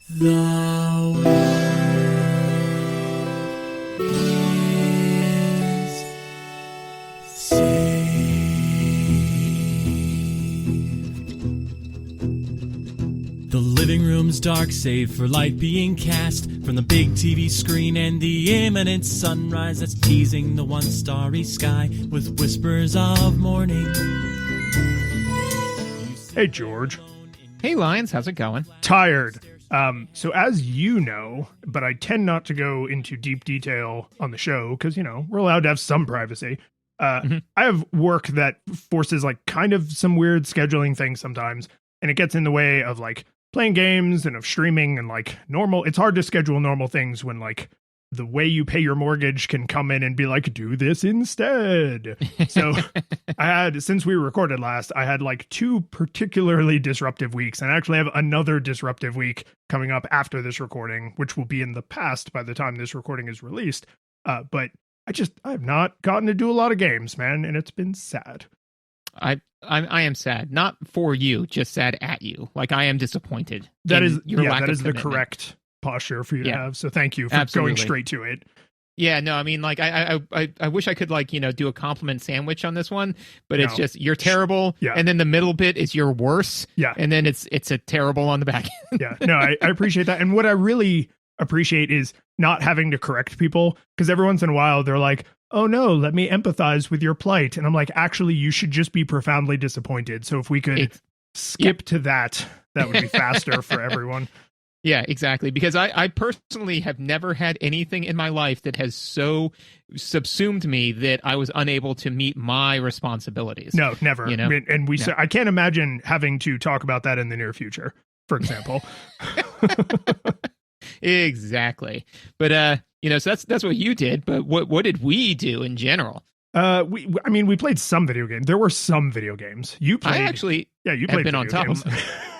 The world is saved. The living room's dark, save for light being cast from the big TV screen and the imminent sunrise that's teasing the one starry sky with whispers of morning. Hey, George. Hey, Lions, how's it going? Tired. So as you know, but I tend not to go into deep detail on the show because, we're allowed to have some privacy. I have work that forces like kind of some weird scheduling things sometimes, and it gets in the way of like playing games and of streaming and like normal. It's hard to schedule normal things when like the way you pay your mortgage can come in and be like, do this instead. So since we recorded last, I had like 2 particularly disruptive weeks, and I actually have another disruptive week coming up after this recording, which will be in the past by the time this recording is released. But I have not gotten to do a lot of games, man, and it's been sad. I am sad, not for you, just sad at you. Like I am disappointed. That is the correct posture for you to have. So thank you for going straight to it. Yeah, no, I mean, like I wish I could like do a compliment sandwich on this one, but it's just you're terrible, and then the middle bit is you're worse, and then it's a terrible on the back end. No, I appreciate that, and what I really appreciate is not having to correct people, because every once in a while they're like, oh no, let me empathize with your plight, and I'm like, actually, you should just be profoundly disappointed. So if we could skip to that would be faster for everyone. Yeah, exactly. Because I personally have never had anything in my life that has so subsumed me that I was unable to meet my responsibilities. No, never. And I can't imagine having to talk about that in the near future, for example. Exactly. But so that's what you did. But what did we do in general? We played some video games. There were some video games. You played. You played. Been on top of.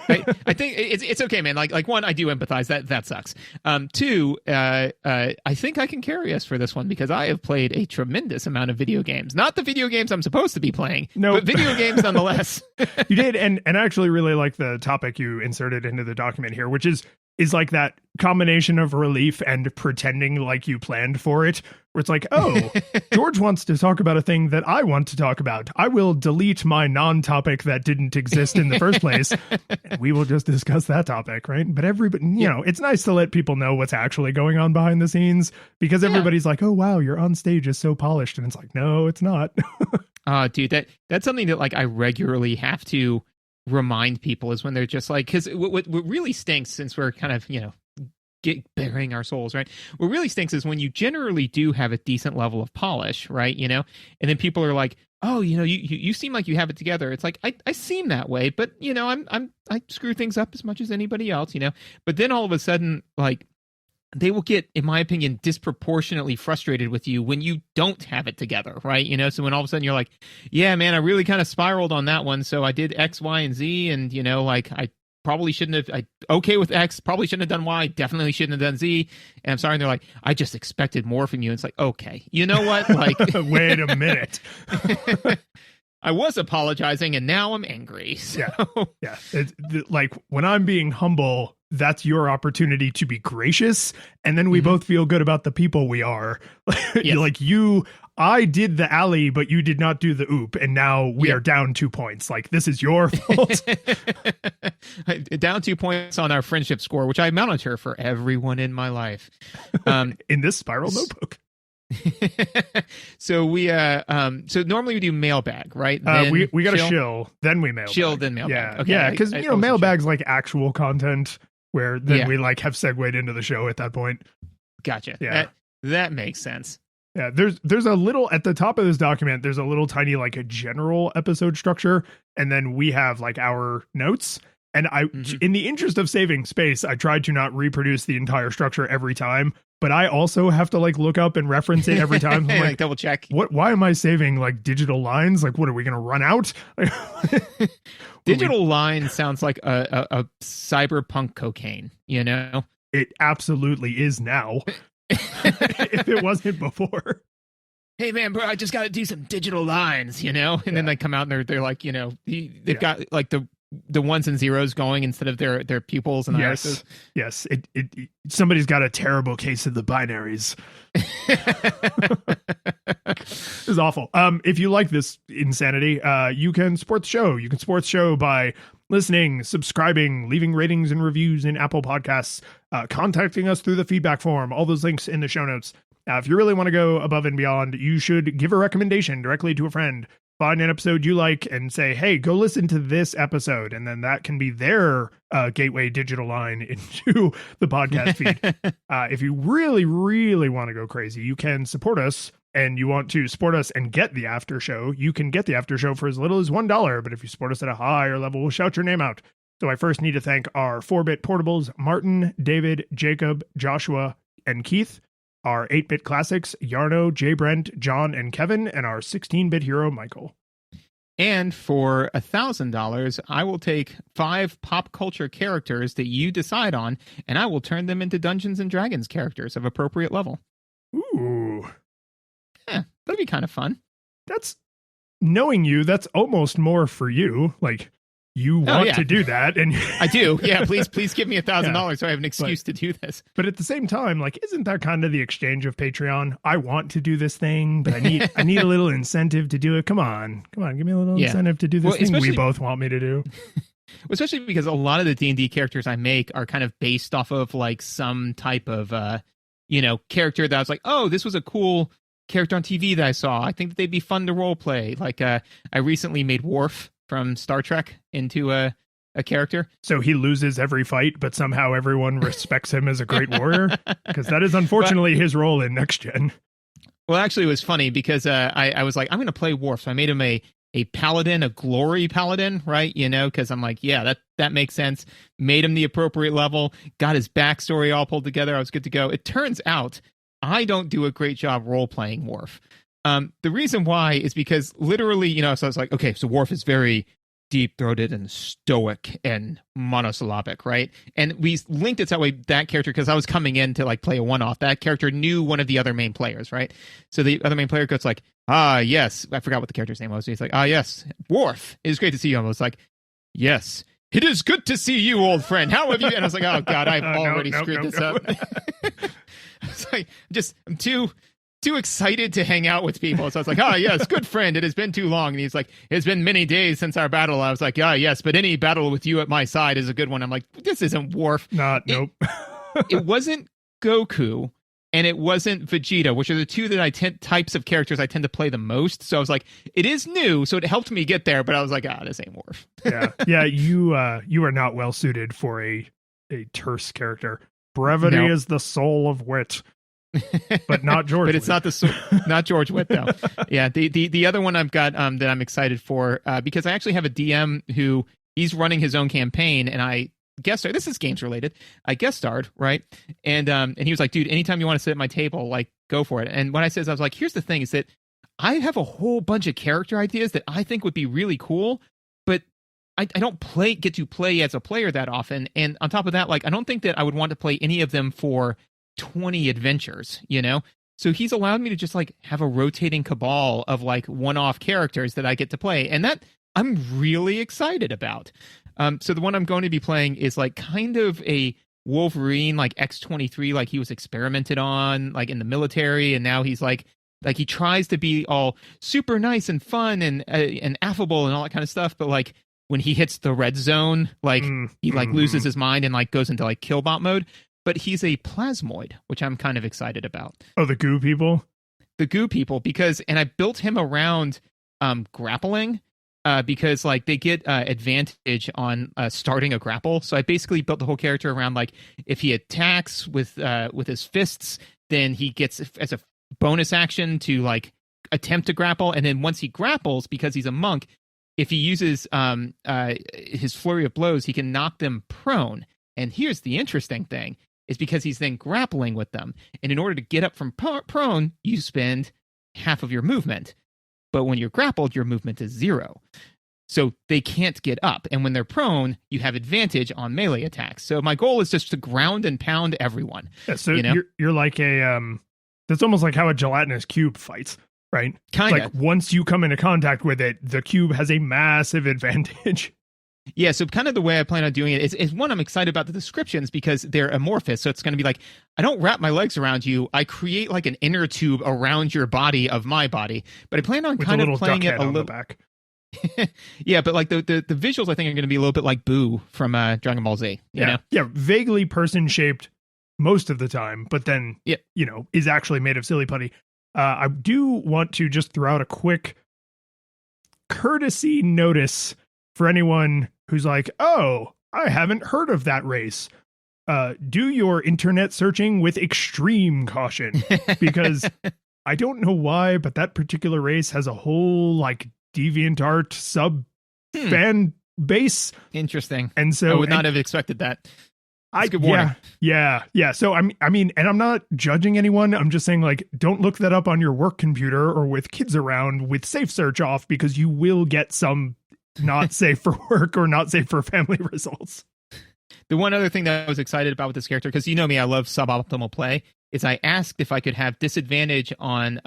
I think it's okay, man. Like one, I do empathize. That sucks. 2, I think I can carry us for this one because I have played a tremendous amount of video games. Not the video games I'm supposed to be playing, but video games nonetheless. You did, and I actually really like the topic you inserted into the document here, which is like that combination of relief and pretending like you planned for it, where it's like, oh, George wants to talk about a thing that I want to talk about. I will delete my non-topic that didn't exist in the first place. And we will just discuss that topic, right? But everybody, it's nice to let people know what's actually going on behind the scenes, because everybody's like, oh, wow, your on stage is so polished. And it's like, no, it's not. Dude, that's something that like I regularly have to remind people, is when they're just like, because what really stinks, since we're kind of burying our souls, right? What really stinks is when you generally do have a decent level of polish, right? And then people are like, oh, you seem like you have it together. It's like I seem that way, but I screw things up as much as anybody else, But then all of a sudden, like, they will get, in my opinion, disproportionately frustrated with you when you don't have it together, right? So when all of a sudden you're like, yeah, man, I really kind of spiraled on that one. So I did X, Y, and Z, and, like, I probably shouldn't have, okay with X, probably shouldn't have done Y, definitely shouldn't have done Z. And I'm sorry, and they're like, I just expected more from you. And it's like, okay, you know what? Like, wait a minute. I was apologizing, and now I'm angry. So. Yeah. It's, like, when I'm being humble, that's your opportunity to be gracious, and then we both feel good about the people we are. Like I did the alley, but you did not do the oop, and now we are down 2 points. Like, this is your fault. Down 2 points on our friendship score, which I monitor for everyone in my life. In this spiral notebook. So so normally we do mailbag, right? We got a shill, then we mailbag. Shill, then mailbag. Yeah, okay, yeah, because mailbag's like actual content, where then we like have segued into the show at that point. Gotcha. Yeah, that makes sense. Yeah, there's a little at the top of this document. There's a little tiny like a general episode structure, and then we have like our notes. And in the interest of saving space, I tried to not reproduce the entire structure every time. But I also have to like look up and reference it every time. I'm like, double check. Why am I saving like digital lines? Like, what are we going to run out? Digital line sounds like a cyberpunk cocaine. It absolutely is now. If it wasn't before. Hey man, bro, I just got to do some digital lines, and then they come out and they're like, they've got like the the ones and zeros going instead of their pupils and irises. Yes. Somebody's got a terrible case of the binaries. This is awful. If you like this insanity, you can support the show. You can support the show by listening, subscribing, leaving ratings and reviews in Apple Podcasts, contacting us through the feedback form. All those links in the show notes. If you really want to go above and beyond, you should give a recommendation directly to a friend. Find an episode you like and say, hey, go listen to this episode. And then that can be their gateway digital line into the podcast feed. If you really, really want to go crazy, you can support us, and you want to support us and get the after show. You can get the after show for as little as $1. But if you support us at a higher level, we'll shout your name out. So I first need to thank our 4-bit portables, Martin, David, Jacob, Joshua, and Keith. Our 8-bit classics, Yarno, Jay Brent, John, and Kevin, and our 16-bit hero, Michael. And for $1,000, I will take 5 pop culture characters that you decide on, and I will turn them into Dungeons and Dragons characters of appropriate level. Ooh. Yeah, that'd be kind of fun. That's, knowing you, that's almost more for you. Like, you want to do that, and I do. Yeah, please give me $1,000 so I have an excuse to do this. But at the same time, like, isn't that kind of the exchange of Patreon? I want to do this thing, but I need a little incentive to do it. Come on, give me a little incentive to do this thing we both want me to do. Especially because a lot of the D&D characters I make are kind of based off of like some type of character that I was like, oh, this was a cool character on TV that I saw. I think that they'd be fun to role play. Like I recently made Worf from Star Trek into a character. So he loses every fight, but somehow everyone respects him as a great warrior? Because that is unfortunately his role in Next Gen. Well, actually, it was funny because I was like, I'm going to play Worf. So I made him a paladin, a glory paladin, right? Because I'm like, yeah, that makes sense. Made him the appropriate level, got his backstory all pulled together. I was good to go. It turns out I don't do a great job role-playing Worf. The reason why is because literally, so I was like, okay, so Worf is very deep-throated and stoic and monosyllabic, right? And we linked it that way, that character, because I was coming in to like play a one-off. That character knew one of the other main players, right? So the other main player goes like, yes. I forgot what the character's name was. He's like, yes, Worf, it is great to see you. I was like, yes, it is good to see you, old friend. How have you? And I was like, oh God, I've already screwed this up. It's like, I'm too excited to hang out with people. So I was like, yes, good friend. It has been too long. And he's like, it's been many days since our battle. I was like, yes, but any battle with you at my side is a good one. I'm like, this isn't Worf. Nope. It wasn't Goku and it wasn't Vegeta, which are the two that types of characters I tend to play the most. So I was like, it is new. So it helped me get there, but I was like, this ain't Worf. Yeah. You are not well suited for a terse character. Brevity is the soul of wit. But not George. But it's not George Witt though. Yeah, the other one I've got that I'm excited for because I actually have a DM who he's running his own campaign, and I guest starred. This is games related. I guest starred, right? And he was like, dude, anytime you want to sit at my table, like go for it. And when I said, I was like, here's the thing: is that I have a whole bunch of character ideas that I think would be really cool, but I don't get to play as a player that often. And on top of that, like I don't think that I would want to play any of them for 20 adventures, So he's allowed me to just like have a rotating cabal of like one-off characters that I get to play, and that I'm really excited about. So the one I'm going to be playing is like kind of a Wolverine, like X-23, like he was experimented on like in the military, and now he's like he tries to be all super nice and fun and affable and all that kind of stuff, but like when he hits the red zone, like he like loses his mind and like goes into like killbot mode. But he's a plasmoid, which I'm kind of excited about. Oh, the goo people? The goo people, and I built him around grappling because like they get advantage on starting a grapple. So I basically built the whole character around like if he attacks with his fists, then he gets as a bonus action to like attempt to grapple. And then once he grapples, because he's a monk, if he uses his flurry of blows, he can knock them prone. And here's the interesting thing. Is because he's then grappling with them. And in order to get up from prone, you spend half of your movement. But when you're grappled, your movement is 0. So they can't get up. And when they're prone, you have advantage on melee attacks. So my goal is just to ground and pound everyone. Yeah, so you're like that's almost like how a gelatinous cube fights, right? Kind of. Like once you come into contact with it, the cube has a massive advantage. Yeah, so kind of the way I plan on doing it is one, I'm excited about the descriptions because they're amorphous. So it's going to be like, I don't wrap my legs around you. I create like an inner tube around your body of my body. But I plan on With kind a of little playing duck it head a on the little. back. Yeah, but like the visuals I think are going to be a little bit like Boo from Dragon Ball Z. You know? Yeah, vaguely person shaped most of the time, but then Yep. is actually made of silly putty. I do want to just throw out a quick courtesy notice for anyone who's like, oh, I haven't heard of that race. Do your internet searching with extreme caution, because I don't know why, but that particular race has a whole like DeviantArt sub fan base. Interesting. And so I would not have expected that. That's a good warning. Yeah. So I mean, and I'm not judging anyone. I'm just saying, like, don't look that up on your work computer or with kids around with safe search off, because you will get some not safe for work or not safe for family results. The one other thing that I was excited about with this character, because you know me, I love suboptimal play, is I asked if I could have disadvantage on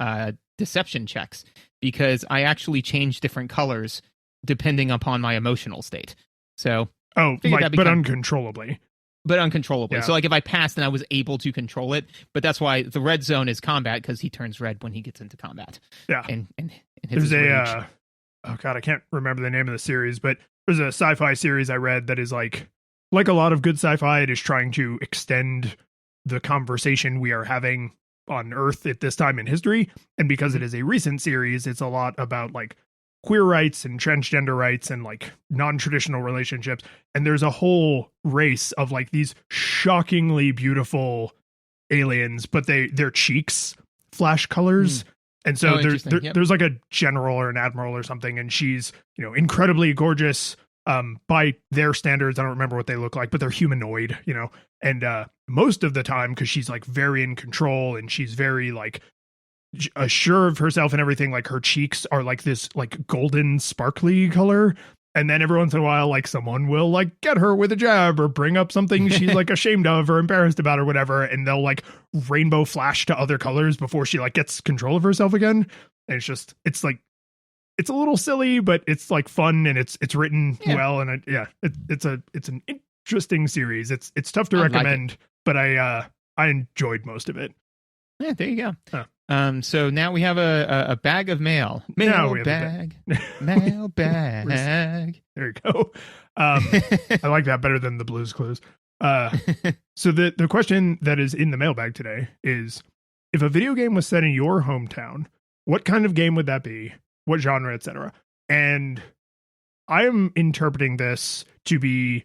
deception checks, because I actually change different colors depending upon my emotional state. So, but uncontrollably. But uncontrollably. Yeah. So like if I passed, then I was able to control it. But that's why the red zone is combat, because he turns red when he gets into combat. Yeah. And there's a oh god, I can't remember the name of the series, but there's a sci-fi series I read that is like a lot of good sci-fi. It is trying to extend the conversation we are having on Earth at this time in history. And because it is a recent series, it's a lot about like queer rights and transgender rights and like non-traditional relationships. And there's a whole race of like these shockingly beautiful aliens, but their cheeks flash colors. And so there's like a general or an admiral or something, and she's, incredibly gorgeous by their standards. I don't remember what they look like, but they're humanoid, and most of the time, because she's like very in control and she's very like sure of herself and everything, like her cheeks are like this like golden sparkly color. And then every once in a while, like someone will like get her with a jab or bring up something she's like ashamed of or embarrassed about or whatever, and they'll like rainbow flash to other colors before she like gets control of herself again. And it's like it's a little silly, but it's like fun, and it's written well, and it's an interesting series. It's tough to recommend, but I enjoyed most of it. Yeah, there you go. So now we have a bag of mail. Mailbag. Mailbag. There you go. I like that better than the Blues Clues. So the question that is in the mailbag today is, if a video game was set in your hometown, what kind of game would that be? What genre, etc.? And I am interpreting this to be,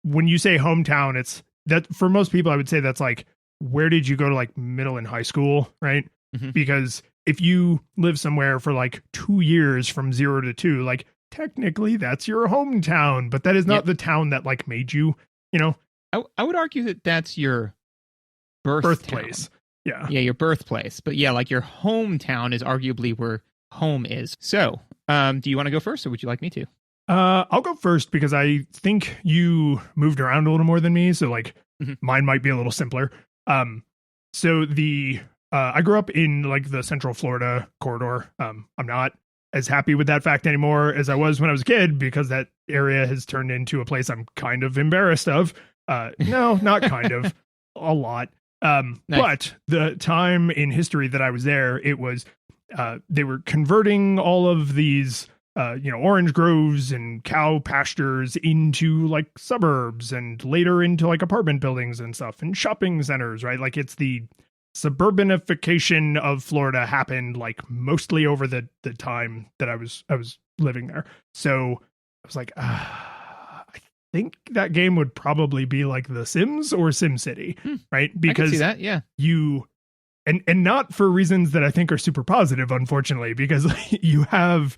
when you say hometown, it's that for most people, I would say that's like, where did you go to like middle and high school, right? Mm-hmm. Because if you live somewhere for like 2 years from 0 to 2, like technically that's your hometown, but that is not the town that like made you, I would argue that that's your birthplace. Yeah, your birthplace. But yeah, like your hometown is arguably where home is. So, do you want to go first, or would you like me to? I'll go first because I think you moved around a little more than me, so like mine might be a little simpler. So I grew up in like the Central Florida corridor. I'm not as happy with that fact anymore as I was when I was a kid, because that area has turned into a place I'm kind of embarrassed of. No, not kind of, a lot. Nice. But the time in history that I was there, it was, they were converting all of these, orange groves and cow pastures into like suburbs, and later into like apartment buildings and stuff and shopping centers, right? Like it's the suburbanification of Florida happened like mostly over the time that I was living there. So I was like, I think that game would probably be like The Sims or SimCity, right? Because I can see that, yeah. You and not for reasons that I think are super positive, unfortunately, because you have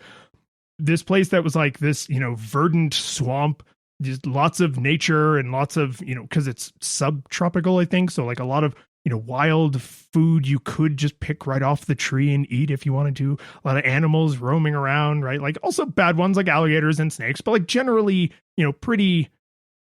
this place that was like this, verdant swamp, just lots of nature and lots of, because it's subtropical, I think. So like a lot of, wild food you could just pick right off the tree and eat if you wanted to. A lot of animals roaming around, right? Like also bad ones like alligators and snakes, but like generally, pretty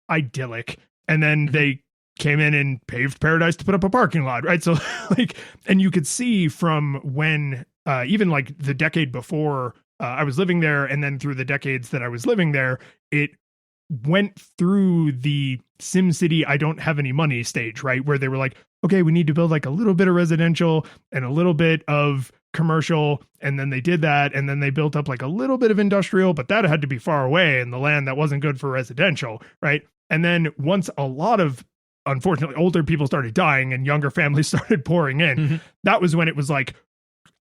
idyllic. And then they came in and paved paradise to put up a parking lot, right? So like, and you could see from when, even like the decade before I was living there, and then through the decades that I was living there, it went through the SimCity I don't have any money stage, right? Where they were like, okay, we need to build like a little bit of residential and a little bit of commercial. And then they did that. And then they built up like a little bit of industrial, but that had to be far away in the land that wasn't good for residential, right? And then once a lot of, unfortunately, older people started dying and younger families started pouring in, that was when it was like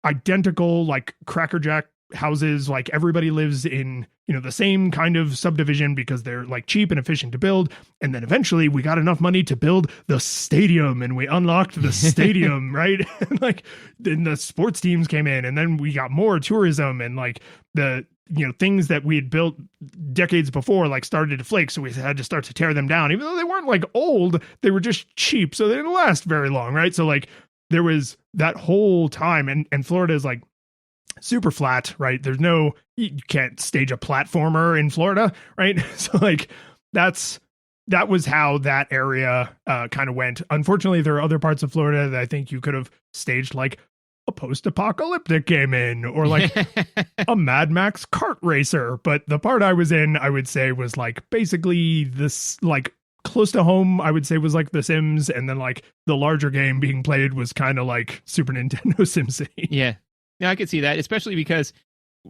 identical, like crackerjack houses. Like everybody lives in, you know, the same kind of subdivision because they're like cheap and efficient to build. And then eventually we got enough money to build the stadium, and we unlocked the stadium, right? And like then the sports teams came in, and then we got more tourism, and like the, you know, things that we had built decades before like started to flake. So we had to start to tear them down, even though they weren't like old, they were just cheap. So they didn't last very long, right? So like there was that whole time, and Florida is like super flat, right? There's no, you can't stage a platformer in Florida, right? So like that was how that area kind of went. Unfortunately, there are other parts of Florida that I think you could have staged like a post-apocalyptic game in, or like a Mad Max kart racer. But the part I was in, I would say, was like basically this, like close to home, I would say, was like The Sims, and then like the larger game being played was kind of like Super Nintendo SimCity. Yeah. Yeah, I could see that, especially because,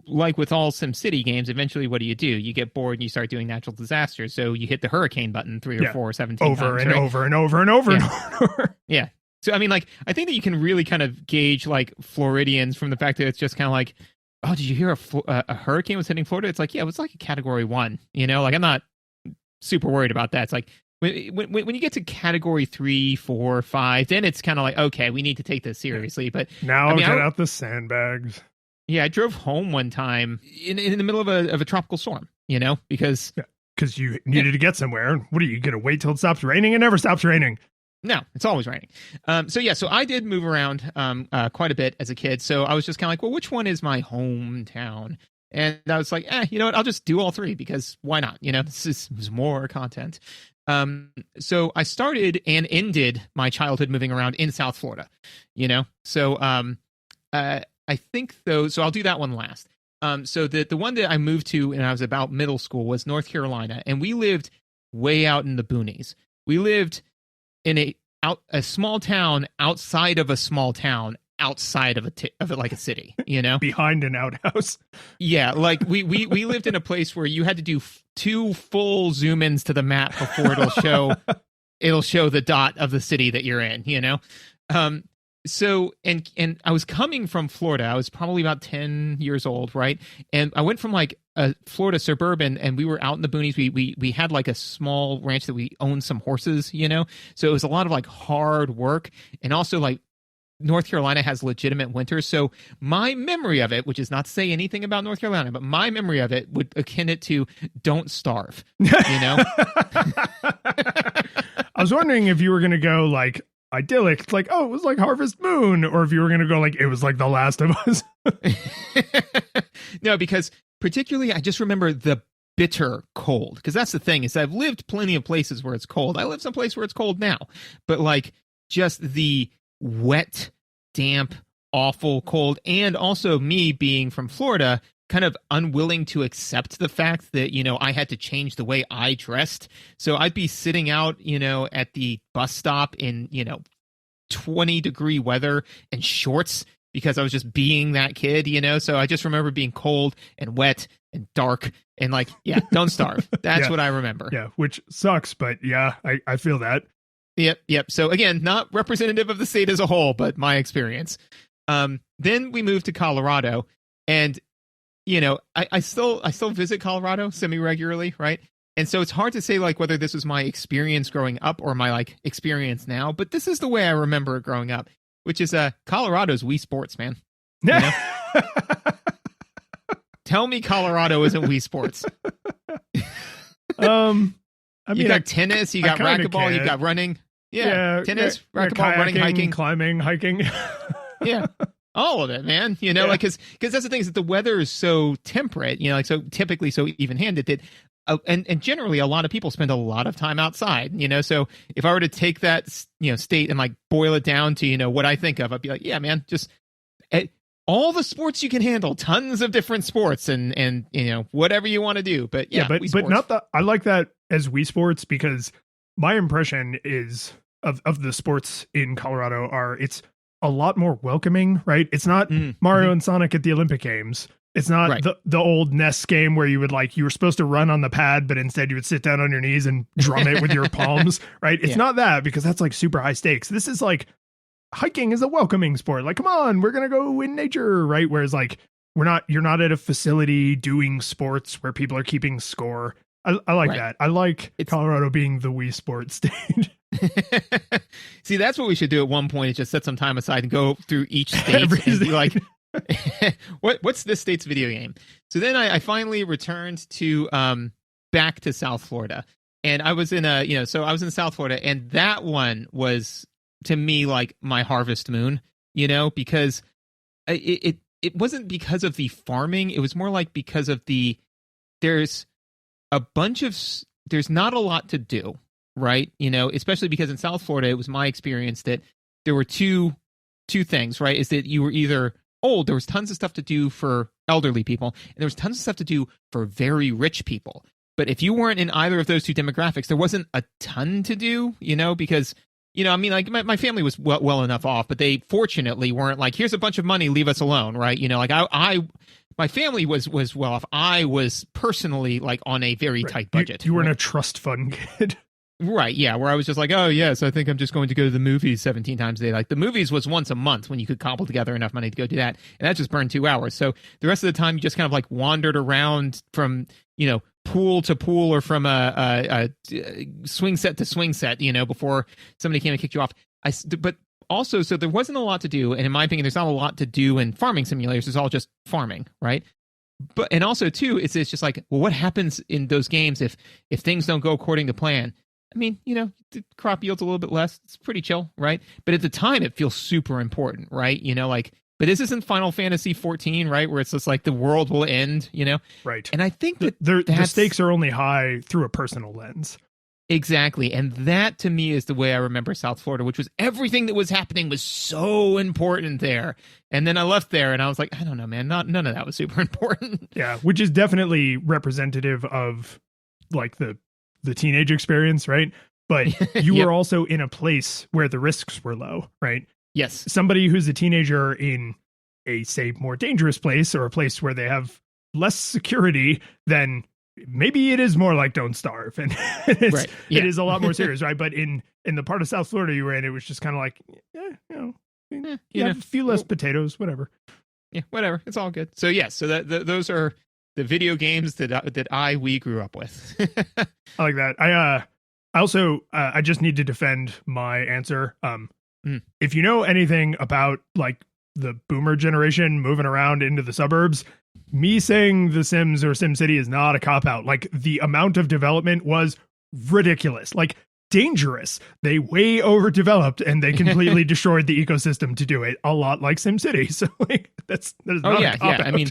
like with all SimCity games, eventually what do? You get bored and you start doing natural disasters. So you hit the hurricane button 3 or 4 or 17 over times. And right? over and over and over and over. Yeah. So, I mean, like, I think that you can really kind of gauge, like, Floridians from the fact that it's just kind of like, oh, did you hear a hurricane was hitting Florida? It's like, yeah, it was like a Category 1, you know? Like, I'm not super worried about that. It's like, when you get to Category 3, 4, 5, then it's kind of like, okay, we need to take this seriously. But now I mean, get out the sandbags. Yeah, I drove home one time in the middle of a tropical storm, you know, because you needed to get somewhere. What are you going to wait till it stops raining? It never stops raining. No, it's always raining. So I did move around quite a bit as a kid. So I was just kind of like, well, which one is my hometown? And I was like, you know what? I'll just do all three because why not? You know, this is more content. So I started and ended my childhood moving around in South Florida, you know? So I think though, so I'll do that one last. So the one that I moved to when I was about middle school was North Carolina, and we lived way out in the boonies. We lived in a small town outside of a small town outside of like a city, you know, behind an outhouse. Yeah, like we lived in a place where you had to do 2 full zoom ins to the map before it'll show the dot of the city that you're in, you know. So and I was coming from Florida. I was probably about 10 years old, right? And I went from like a Florida suburban, and we were out in the boonies. We had like a small ranch that we owned some horses, you know. So it was a lot of like hard work, and also like North Carolina has legitimate winters. So my memory of it, which is not to say anything about North Carolina, but my memory of it would akin it to don't starve, you know? I was wondering if you were going to go like idyllic, like, oh, it was like Harvest Moon, or if you were going to go like, it was like The Last of Us. No, because particularly I just remember the bitter cold, because that's the thing is I've lived plenty of places where it's cold. I live someplace where it's cold now, but like just the wet, damp, awful cold, and also me being from Florida, kind of unwilling to accept the fact that, you know, I had to change the way I dressed. So I'd be sitting out, you know, at the bus stop in, you know, 20-degree weather and shorts because I was just being that kid, you know. So I just remember being cold and wet and dark and like, yeah, don't starve. That's what I remember. Yeah, which sucks, but yeah, I feel that. Yep. So again, not representative of the state as a whole, but my experience. Then we moved to Colorado, and you know, I still visit Colorado semi-regularly, right? And so it's hard to say like whether this was my experience growing up or my like experience now, but this is the way I remember it growing up, which is Colorado's Wii Sports, man. You know? Tell me Colorado isn't Wii Sports. I mean, you got tennis, you got racquetball, you got running. Yeah, tennis, racquetball, kayaking, running, hiking. Climbing, hiking. Yeah, all of it, man. You know, like, because that's the thing is that the weather is so temperate, you know, like so typically so even-handed that, and generally a lot of people spend a lot of time outside, you know. So if I were to take that, you know, state and like boil it down to, you know, what I think of, I'd be like, yeah, man, just all the sports you can handle, tons of different sports, and you know, whatever you want to do. But yeah, but not the. I like that as Wii Sports, because my impression is of the sports in Colorado are it's a lot more welcoming, right? It's not Mario and Sonic at the Olympic Games. It's not the old NES game where you were supposed to run on the pad, but instead you would sit down on your knees and drum it with your palms, right? It's not that, because that's like super high stakes. This is like hiking is a welcoming sport. Like, come on, we're going to go in nature, right? Whereas like you're not at a facility doing sports where people are keeping score. I like that. I like Colorado being the Wii Sports state. See, that's what we should do at one point, is just set some time aside and go through each state and be like, what's this state's video game? So then I finally returned to back to South Florida, and I was in I was in South Florida, and that one was to me like my harvest moon, you know, because it wasn't because of the farming, it was more like because of there's not a lot to do, right? You know, especially because in South Florida, it was my experience that there were two things, right? Is that you were either old, there was tons of stuff to do for elderly people, and there was tons of stuff to do for very rich people. But if you weren't in either of those two demographics, there wasn't a ton to do, you know, because, you know, I mean, like my family was well enough off, but they fortunately weren't like, here's a bunch of money, leave us alone, right? You know, like my family was well off. I was personally like on a very tight budget. You weren't a trust fund kid. Right, yeah, where I was just like, oh, yes, I think I'm just going to go to the movies 17 times a day. Like, the movies was once a month when you could cobble together enough money to go do that, and that just burned 2 hours. So the rest of the time, you just kind of, like, wandered around from, you know, pool to pool or from a swing set to swing set, you know, before somebody came and kicked you off. But also, so there wasn't a lot to do, and in my opinion, there's not a lot to do in farming simulators. It's all just farming, right? And also, too, it's just like, well, what happens in those games if things don't go according to plan? I mean, you know, the crop yields a little bit less. It's pretty chill, right? But at the time, it feels super important, right? You know, like, but this isn't Final Fantasy 14, right? Where it's just like the world will end, you know? Right. And I think that the stakes are only high through a personal lens. Exactly. And that to me is the way I remember South Florida, which was everything that was happening was so important there. And then I left there and I was like, I don't know, man, none of that was super important. Yeah, which is definitely representative of like the teenage experience, right? But you were also in a place where the risks were low, right? Yes. Somebody who's a teenager in a, say, more dangerous place or a place where they have less security, then maybe it is more like Don't Starve. And it is a lot more serious, right? But in the part of South Florida you were in, it was just kind of like, you have a few less potatoes, whatever. Yeah, whatever. It's all good. So, yes, so those are the video games that we grew up with. I like that. I also I just need to defend my answer. If you know anything about like the boomer generation moving around into the suburbs, me saying The Sims or SimCity is not a cop out. Like, the amount of development was ridiculous, like dangerous. They way overdeveloped and they completely destroyed the ecosystem to do it, a lot like SimCity. So like that is not a cop out. I mean,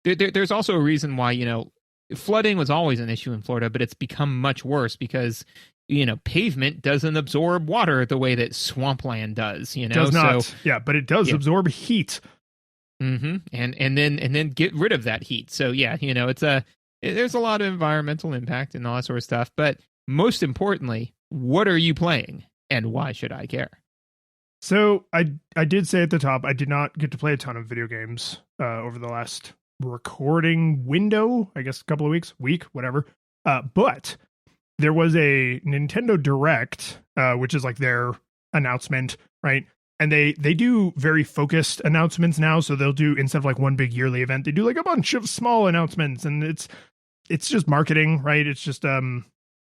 there's also a reason why, you know, flooding was always an issue in Florida, but it's become much worse because, you know, pavement doesn't absorb water the way that swampland does, you know? Does not. So, yeah, but it does absorb heat. Mm-hmm. And then get rid of that heat. So yeah, you know, there's a lot of environmental impact and all that sort of stuff. But most importantly, what are you playing and why should I care? So I did say at the top, I did not get to play a ton of video games over the last recording window, I guess a couple of week, whatever. But there was a Nintendo Direct, which is like their announcement, right? And they do very focused announcements now. So they'll do, instead of like one big yearly event, they do like a bunch of small announcements, and it's just marketing, right? It's just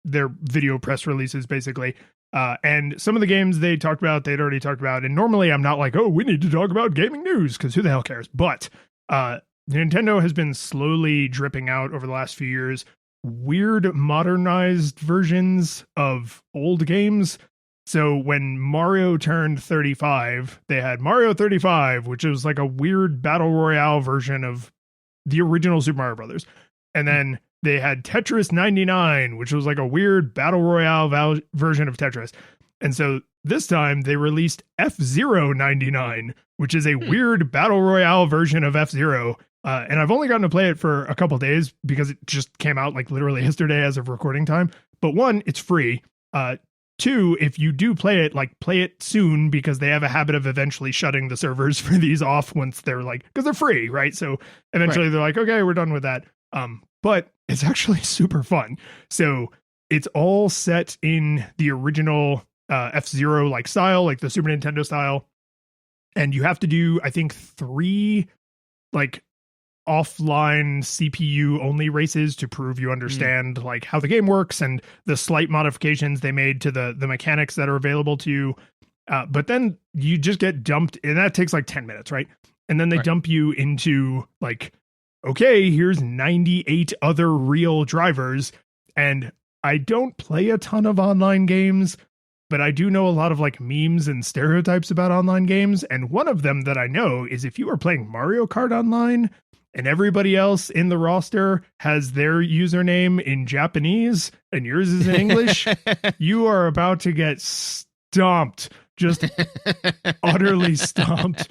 their video press releases basically. And some of the games they'd already talked about. And normally I'm not like, oh, we need to talk about gaming news, because who the hell cares? But Nintendo has been slowly dripping out over the last few years weird modernized versions of old games. So when Mario turned 35, they had Mario 35, which was like a weird battle royale version of the original Super Mario Brothers. And then they had Tetris 99, which was like a weird battle royale version of Tetris. And so this time they released F-Zero 99, which is a weird battle royale version of F-Zero. And I've only gotten to play it for a couple days because it just came out like literally yesterday as of recording time. But one, it's free. Two, if you do play it, like play it soon because they have a habit of eventually shutting the servers for these off once they're like, because they're free, right? So eventually they're like, okay, we're done with that. But it's actually super fun. So it's all set in the original F-Zero like style, like the Super Nintendo style. And you have to do, I think, 3 like offline CPU only races to prove you understand like how the game works and the slight modifications they made to the mechanics that are available to you. But then you just get dumped, and that takes like 10 minutes, right? And then they dump you into like, okay, here's 98 other real drivers. And I don't play a ton of online games, but I do know a lot of like memes and stereotypes about online games. And one of them that I know is if you are playing Mario Kart online and everybody else in the roster has their username in Japanese and yours is in English, you are about to get stomped, just utterly stomped.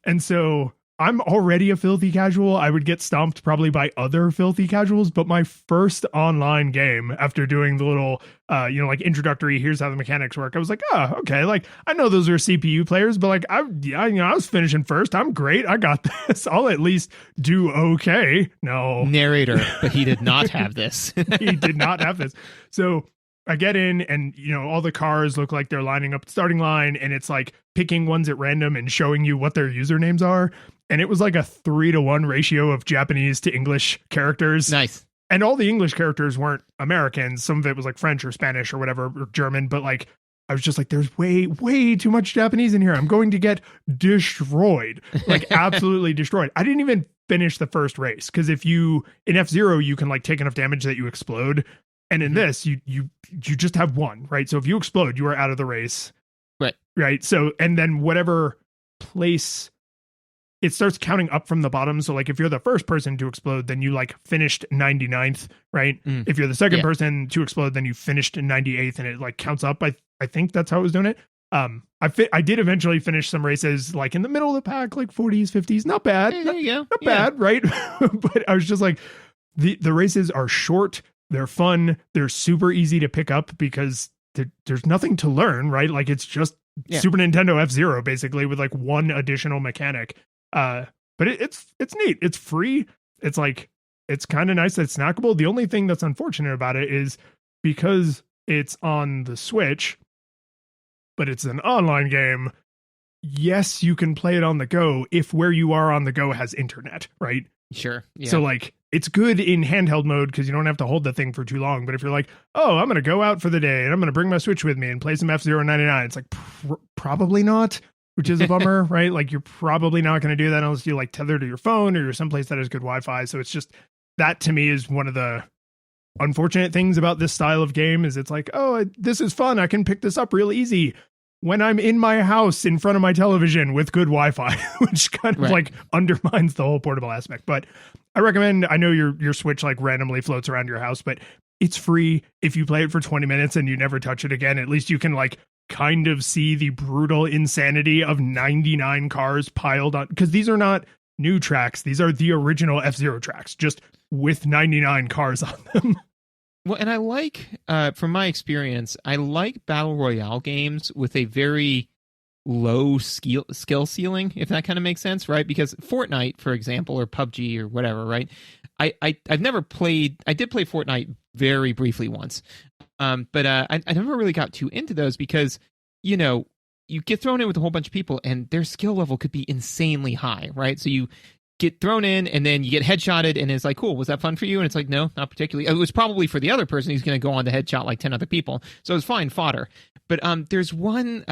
And so I'm already a filthy casual. I would get stomped probably by other filthy casuals, but my first online game after doing the little, like introductory, here's how the mechanics work. I was like, oh, okay. Like I know those are CPU players, but like I was finishing first. I'm great. I got this. I'll at least do okay. No narrator, but he did not have this. He did not have this. So I get in and, all the cars look like they're lining up the starting line and it's like picking ones at random and showing you what their usernames are. And it was like a 3-to-1 ratio of Japanese to English characters. Nice. And all the English characters weren't Americans. Some of it was like French or Spanish or whatever, or German. But like, I was just like, there's way, way too much Japanese in here. I'm going to get destroyed, like absolutely destroyed. I didn't even finish the first race. Because in F-Zero, you can like take enough damage that you explode. And in this, you just have one, right? So if you explode, you are out of the race. Right. Right. So, and then whatever place, it starts counting up from the bottom. So like if you're the first person to explode, then you like finished 99th, right? If you're the second person to explode, then you finished 98th and it like counts up. I think that's how it was doing it. I did eventually finish some races like in the middle of the pack, like 40s, 50s. Not bad. There you go. Not bad, right? But I was just like, the races are short. They're fun. They're super easy to pick up because there's nothing to learn, right? Like it's just Super Nintendo F-Zero basically with like one additional mechanic. But it's neat. It's free. It's like, it's kind of nice that it's snackable. The only thing that's unfortunate about it is because it's on the Switch, but it's an online game. Yes, you can play it on the go if where you are on the go has internet, right? Sure. Yeah. So like it's good in handheld mode because you don't have to hold the thing for too long. But if you're like, oh, I'm going to go out for the day and I'm going to bring my Switch with me and play some F-Zero 99, it's like probably not, which is a bummer, right? Like you're probably not going to do that unless you like tether to your phone or you're someplace that has good Wi-Fi. So it's just, that to me is one of the unfortunate things about this style of game is it's like, oh, this is fun. I can pick this up real easy when I'm in my house in front of my television with good Wi-Fi, which kind of like undermines the whole portable aspect. But I recommend, I know your Switch like randomly floats around your house, but it's free. If you play it for 20 minutes and you never touch it again, at least you can like kind of see the brutal insanity of 99 cars piled on, because these are not new tracks. These are the original F-Zero tracks, just with 99 cars on them. Well, and I like, from my experience, I like Battle Royale games with a very low skill ceiling, if that kind of makes sense, right? Because Fortnite, for example, or PUBG or whatever, right? I've never played, I did play Fortnite very briefly once, but I never really got too into those because, you know, you get thrown in with a whole bunch of people and their skill level could be insanely high, right? So you get thrown in and then you get headshotted and it's like, cool, was that fun for you? And it's like, no, not particularly. It was probably for the other person who's going to go on to headshot like 10 other people. So it was fine fodder. But there's one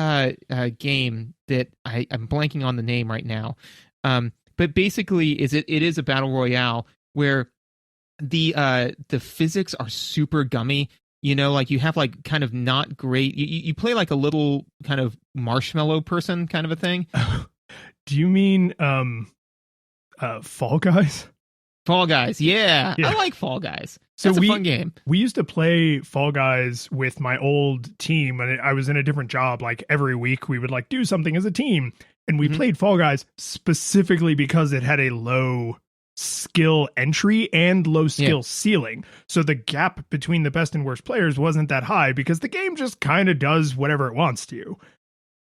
game that I'm blanking on the name right now. But basically it is a battle royale where the physics are super gummy. You know, like you have like kind of not great. You play like a little kind of marshmallow person kind of a thing. Do you mean Fall Guys? Fall Guys. Yeah. Yeah. I like Fall Guys. So That's a fun game. We used to play Fall Guys with my old team, and I was in a different job. Like every week, we would like do something as a team, and we played Fall Guys specifically because it had a low skill entry and low skill ceiling. So the gap between the best and worst players wasn't that high because the game just kind of does whatever it wants to.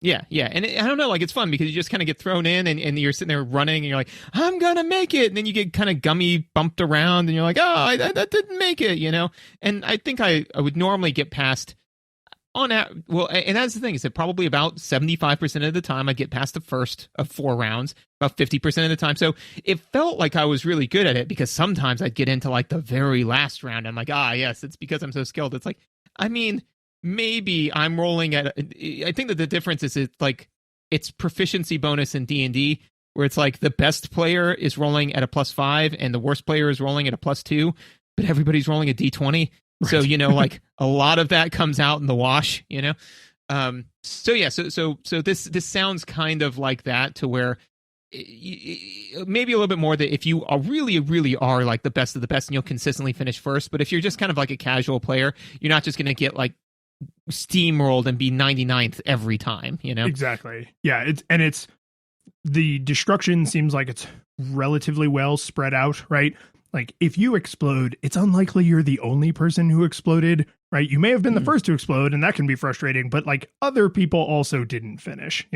Yeah. And I don't know, like, it's fun because you just kind of get thrown in and you're sitting there running and you're like, I'm going to make it. And then you get kind of gummy bumped around and you're like, that didn't make it, And I think I would normally get past and that's the thing, is that probably about 75% of the time I'd get past the first of 4 rounds, about 50% of the time. So it felt like I was really good at it because sometimes I'd get into like the very last round. I'm like, yes, it's because I'm so skilled. It's like, I mean, maybe I'm rolling at, I think that the difference is it's proficiency bonus in D&D, where it's like the best player is rolling at a +5 and the worst player is rolling at a +2, but everybody's rolling a D20. Right. So, like a lot of that comes out in the wash, So this sounds kind of like that, to where maybe a little bit more that if you are really are like the best of the best and you'll consistently finish first, but if you're just kind of like a casual player, you're not just going to get like steamrolled and be 99th every time, Exactly. Yeah. It's the destruction seems like it's relatively well spread out, right? Like if you explode, it's unlikely you're the only person who exploded, right? You may have been the first to explode, and that can be frustrating, but like other people also didn't finish,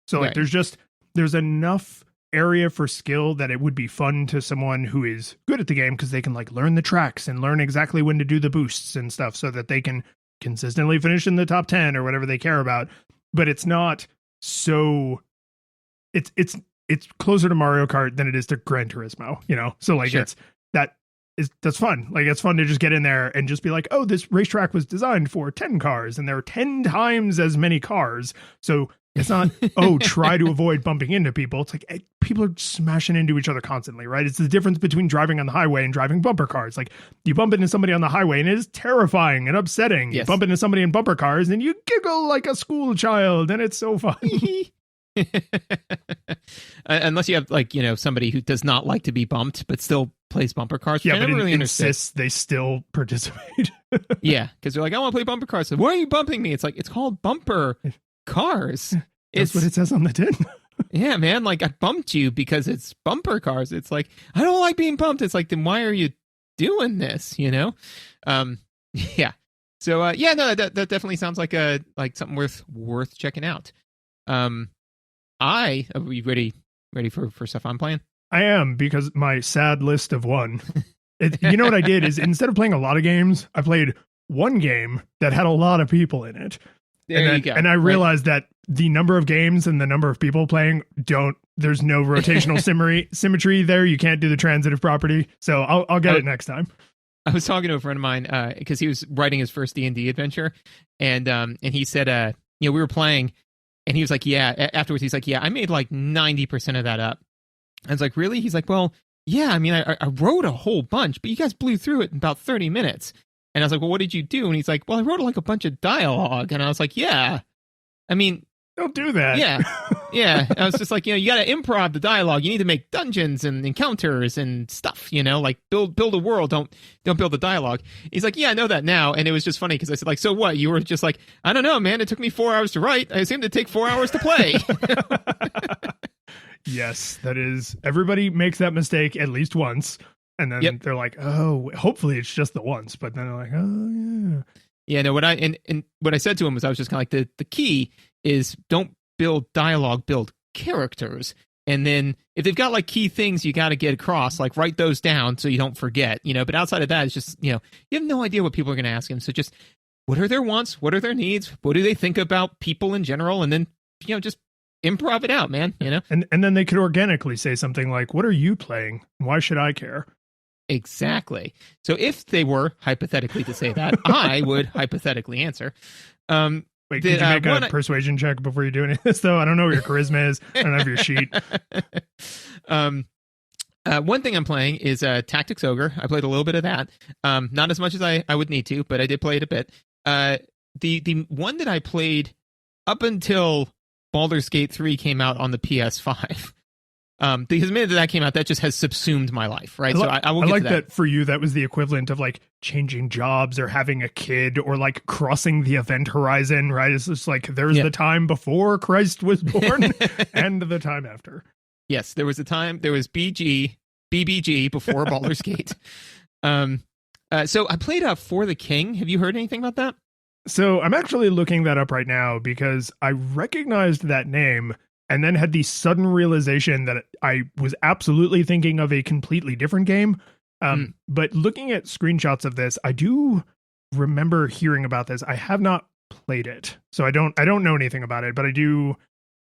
So like there's enough area for skill that it would be fun to someone who is good at the game, because they can like learn the tracks and learn exactly when to do the boosts and stuff so that they can consistently finish in the top 10 or whatever they care about. But it's not so it's closer to Mario Kart than it is to Gran Turismo, So like that's fun. Like it's fun to just get in there and just be like, oh, this racetrack was designed for 10 cars and there are 10 times as many cars. So it's not, try to avoid bumping into people. It's like people are smashing into each other constantly, right? It's the difference between driving on the highway and driving bumper cars. Like you bump into somebody on the highway and it is terrifying and upsetting. Yes. You bump into somebody in bumper cars and you giggle like a school child, and it's so fun. Unless you have like somebody who does not like to be bumped but still plays bumper cars. Yeah, but really insists they still participate. Yeah, because they're like, I want to play bumper cars. So why are you bumping me? It's like, it's called bumper cars. That's what it says on the tin. Yeah, man. Like I bumped you because it's bumper cars. It's like, I don't like being bumped. It's like, then why are you doing this? Yeah. So no, that definitely sounds like something worth checking out. Are we ready for stuff I'm playing? I am, because my sad list of one. You know what I did is, instead of playing a lot of games, I played one game that had a lot of people in it. You go. And I realized that the number of games and the number of people playing there's no rotational symmetry there. You can't do the transitive property. So I'll get it next time. I was talking to a friend of mine because he was writing his first D&D adventure, and he said, we were playing. And he was like, afterwards, he's like, I made like 90% of that up. I was like, really? He's like, well, yeah, I mean, I wrote a whole bunch, but you guys blew through it in about 30 minutes. And I was like, well, what did you do? And he's like, well, I wrote like a bunch of dialogue. And I was like, yeah, I mean, don't do that. Yeah. Yeah. I was just like, you got to improv the dialogue. You need to make dungeons and encounters and stuff, like build a world. Don't build the dialogue. He's like, yeah, I know that now. And it was just funny because I said, like, so what? You were just like, I don't know, man. It took me 4 hours to write. I seem to take 4 hours to play. Yes, that is. Everybody makes that mistake at least once. And then they're like, oh, hopefully it's just the once. But then they're like, oh, yeah. Yeah, no, what I said to him was, I was just kind of like, the key is don't build dialogue, build characters. And then if they've got like key things you got to get across, like write those down so you don't forget, but outside of that, it's just, you have no idea what people are going to ask him. So just, what are their wants? What are their needs? What do they think about people in general? And then, just improv it out, man, And then they could organically say something like, what are you playing? Why should I care? Exactly. So if they were hypothetically to say that, I would hypothetically answer. Wait, could you make a persuasion check before you do any of this, though? I don't know what your charisma is. I don't have your sheet. One thing I'm playing is Tactics Ogre. I played a little bit of that. Not as much as I would need to, but I did play it a bit. The one that I played up until Baldur's Gate 3 came out on the PS5 Because the minute that came out, that just has subsumed my life, right? I will I get like to that. for you, that was the equivalent of like changing jobs or having a kid or like crossing the event horizon, right? It's just like there's the time before Christ was born and the time after. Yes, there was BBG before Baldur's Gate. So I played For the King. Have you heard anything about that? So I'm actually looking that up right now because I recognized that name and then had the sudden realization that I was absolutely thinking of a completely different game. But looking at screenshots of this, I do remember hearing about this. I have not played it, so I don't know anything about it, but I do.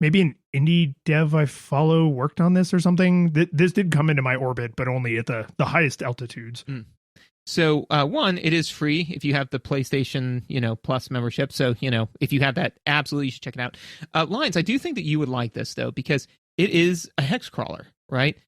Maybe an indie dev I follow worked on this or something. This did come into my orbit, but only at the highest altitudes. So, one, it is free if you have the PlayStation, Plus membership. So, if you have that, absolutely you should check it out. Lines, I do think that you would like this, though, because it is a hex crawler, right?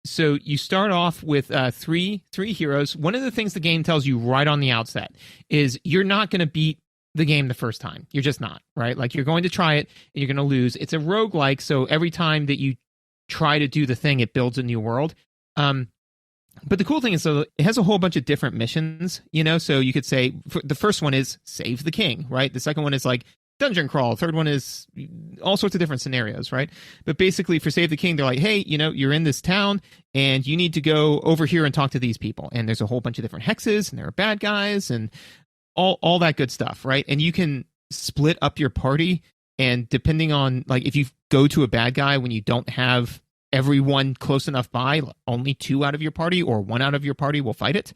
So you start off with three heroes. One of the things the game tells you right on the outset is you're not going to beat the game the first time. You're just not, right? Like, you're going to try it, and you're going to lose. It's a roguelike, so every time that you try to do the thing, it builds a new world. But the cool thing is, so it has a whole bunch of different missions, so you could say the first one is save the king, right? The second one is like dungeon crawl. Third one is all sorts of different scenarios, right? But basically for save the king, they're like, hey, you're in this town and you need to go over here and talk to these people. And there's a whole bunch of different hexes and there are bad guys and all that good stuff, right? And you can split up your party, and depending on, like, if you go to a bad guy when you don't have everyone close enough by, only 2 out of your party or 1 out of your party will fight it.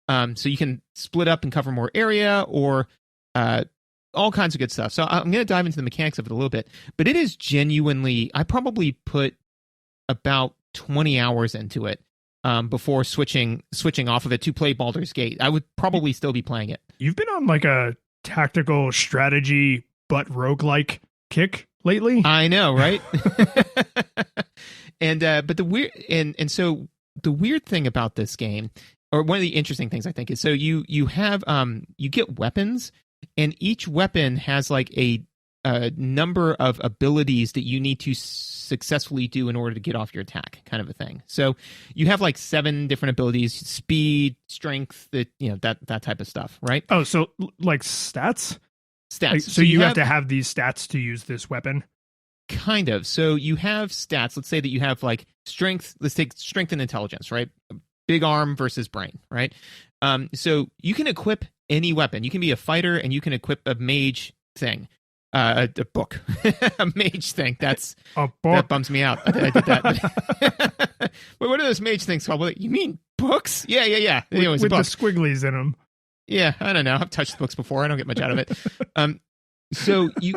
So you can split up and cover more area, or all kinds of good stuff. So I'm going to dive into the mechanics of it a little bit, but it is genuinely, I probably put about 20 hours into it before switching off of it to play Baldur's Gate. I would probably still be playing it. You've been on like a tactical strategy but roguelike kick lately. I know, right? But the weird so the weird thing about this game, or one of the interesting things I think, is so you have you get weapons, and each weapon has like a number of abilities that you need to successfully do in order to get off your attack, kind of a thing. So you have like 7 different abilities: speed, strength, that type of stuff, right? Oh, so like stats? Stats. Like, so you have to have these stats to use this weapon? Kind of. So you have stats. Let's say that you have like strength. Let's take strength and intelligence, right? Big arm versus brain, right? So you can equip any weapon. You can be a fighter, and you can equip a mage thing. A book. A mage thing. That bums me out. I did that. Wait, what are those mage things called? You mean books? Yeah. With the squigglies in them. Yeah, I don't know. I've touched books before. I don't get much out of it. So you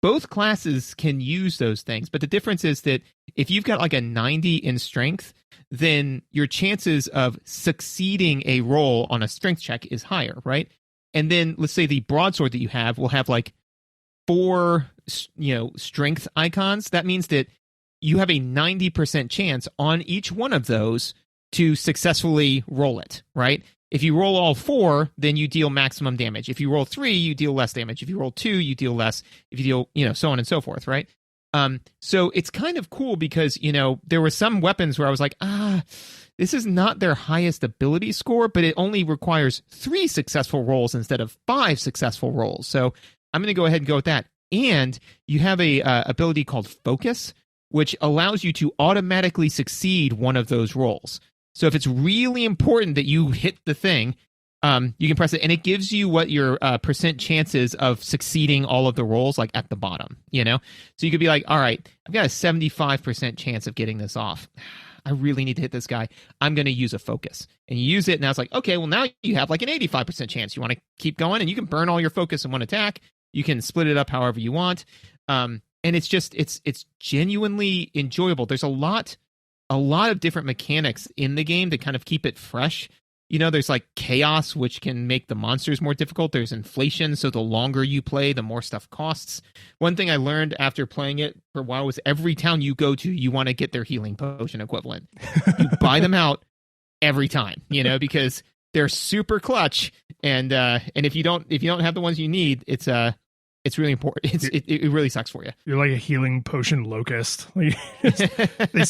both classes can use those things, but the difference is that if you've got like a 90 in strength, then your chances of succeeding a roll on a strength check is higher, right? And then let's say the broadsword that you have will have like 4, strength icons. That means that you have a 90% chance on each one of those to successfully roll it, right? If you roll all 4, then you deal maximum damage. If you roll 3, you deal less damage. If you roll 2, you deal less. If you deal, so on and so forth, right? So it's kind of cool because, there were some weapons where I was like, this is not their highest ability score, but it only requires 3 successful rolls instead of 5 successful rolls. So I'm going to go ahead and go with that. And you have a ability called Focus, which allows you to automatically succeed one of those rolls. So if it's really important that you hit the thing, you can press it, and it gives you what your percent chances of succeeding all of the rolls, like at the bottom, So you could be like, all right, I've got a 75% chance of getting this off. I really need to hit this guy. I'm going to use a focus. And you use it, and now it's like, okay, well, now you have like an 85% chance. You want to keep going, and you can burn all your focus in one attack. You can split it up however you want. And it's just, it's genuinely enjoyable. There's a lot of different mechanics in the game that kind of keep it fresh. There's like chaos, which can make the monsters more difficult. There's inflation, so the longer you play, the more stuff costs. One thing I learned after playing it for a while was every town you go to, you want to get their healing potion equivalent. You buy them out every time, because they're super clutch. And if you don't have the ones you need, it's It's really important. It really sucks for you. You're like a healing potion locust. Like,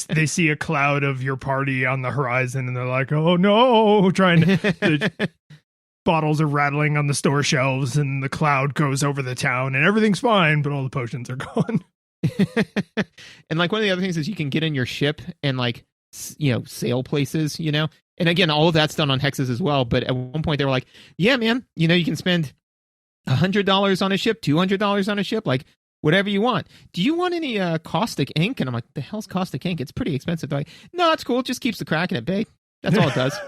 they see a cloud of your party on the horizon and they're like, oh no, the bottles are rattling on the store shelves and the cloud goes over the town and everything's fine, but all the potions are gone. And like one of the other things is you can get in your ship and like, sail places, and again, all of that's done on hexes as well. But at one point they were like, yeah, man, you can spend $100 on a ship, $200 on a ship, like whatever you want. Do you want any caustic ink? And I'm like, the hell's caustic ink? It's pretty expensive. They're like, no, it's cool. It just keeps the Kraken at bay. That's all it does.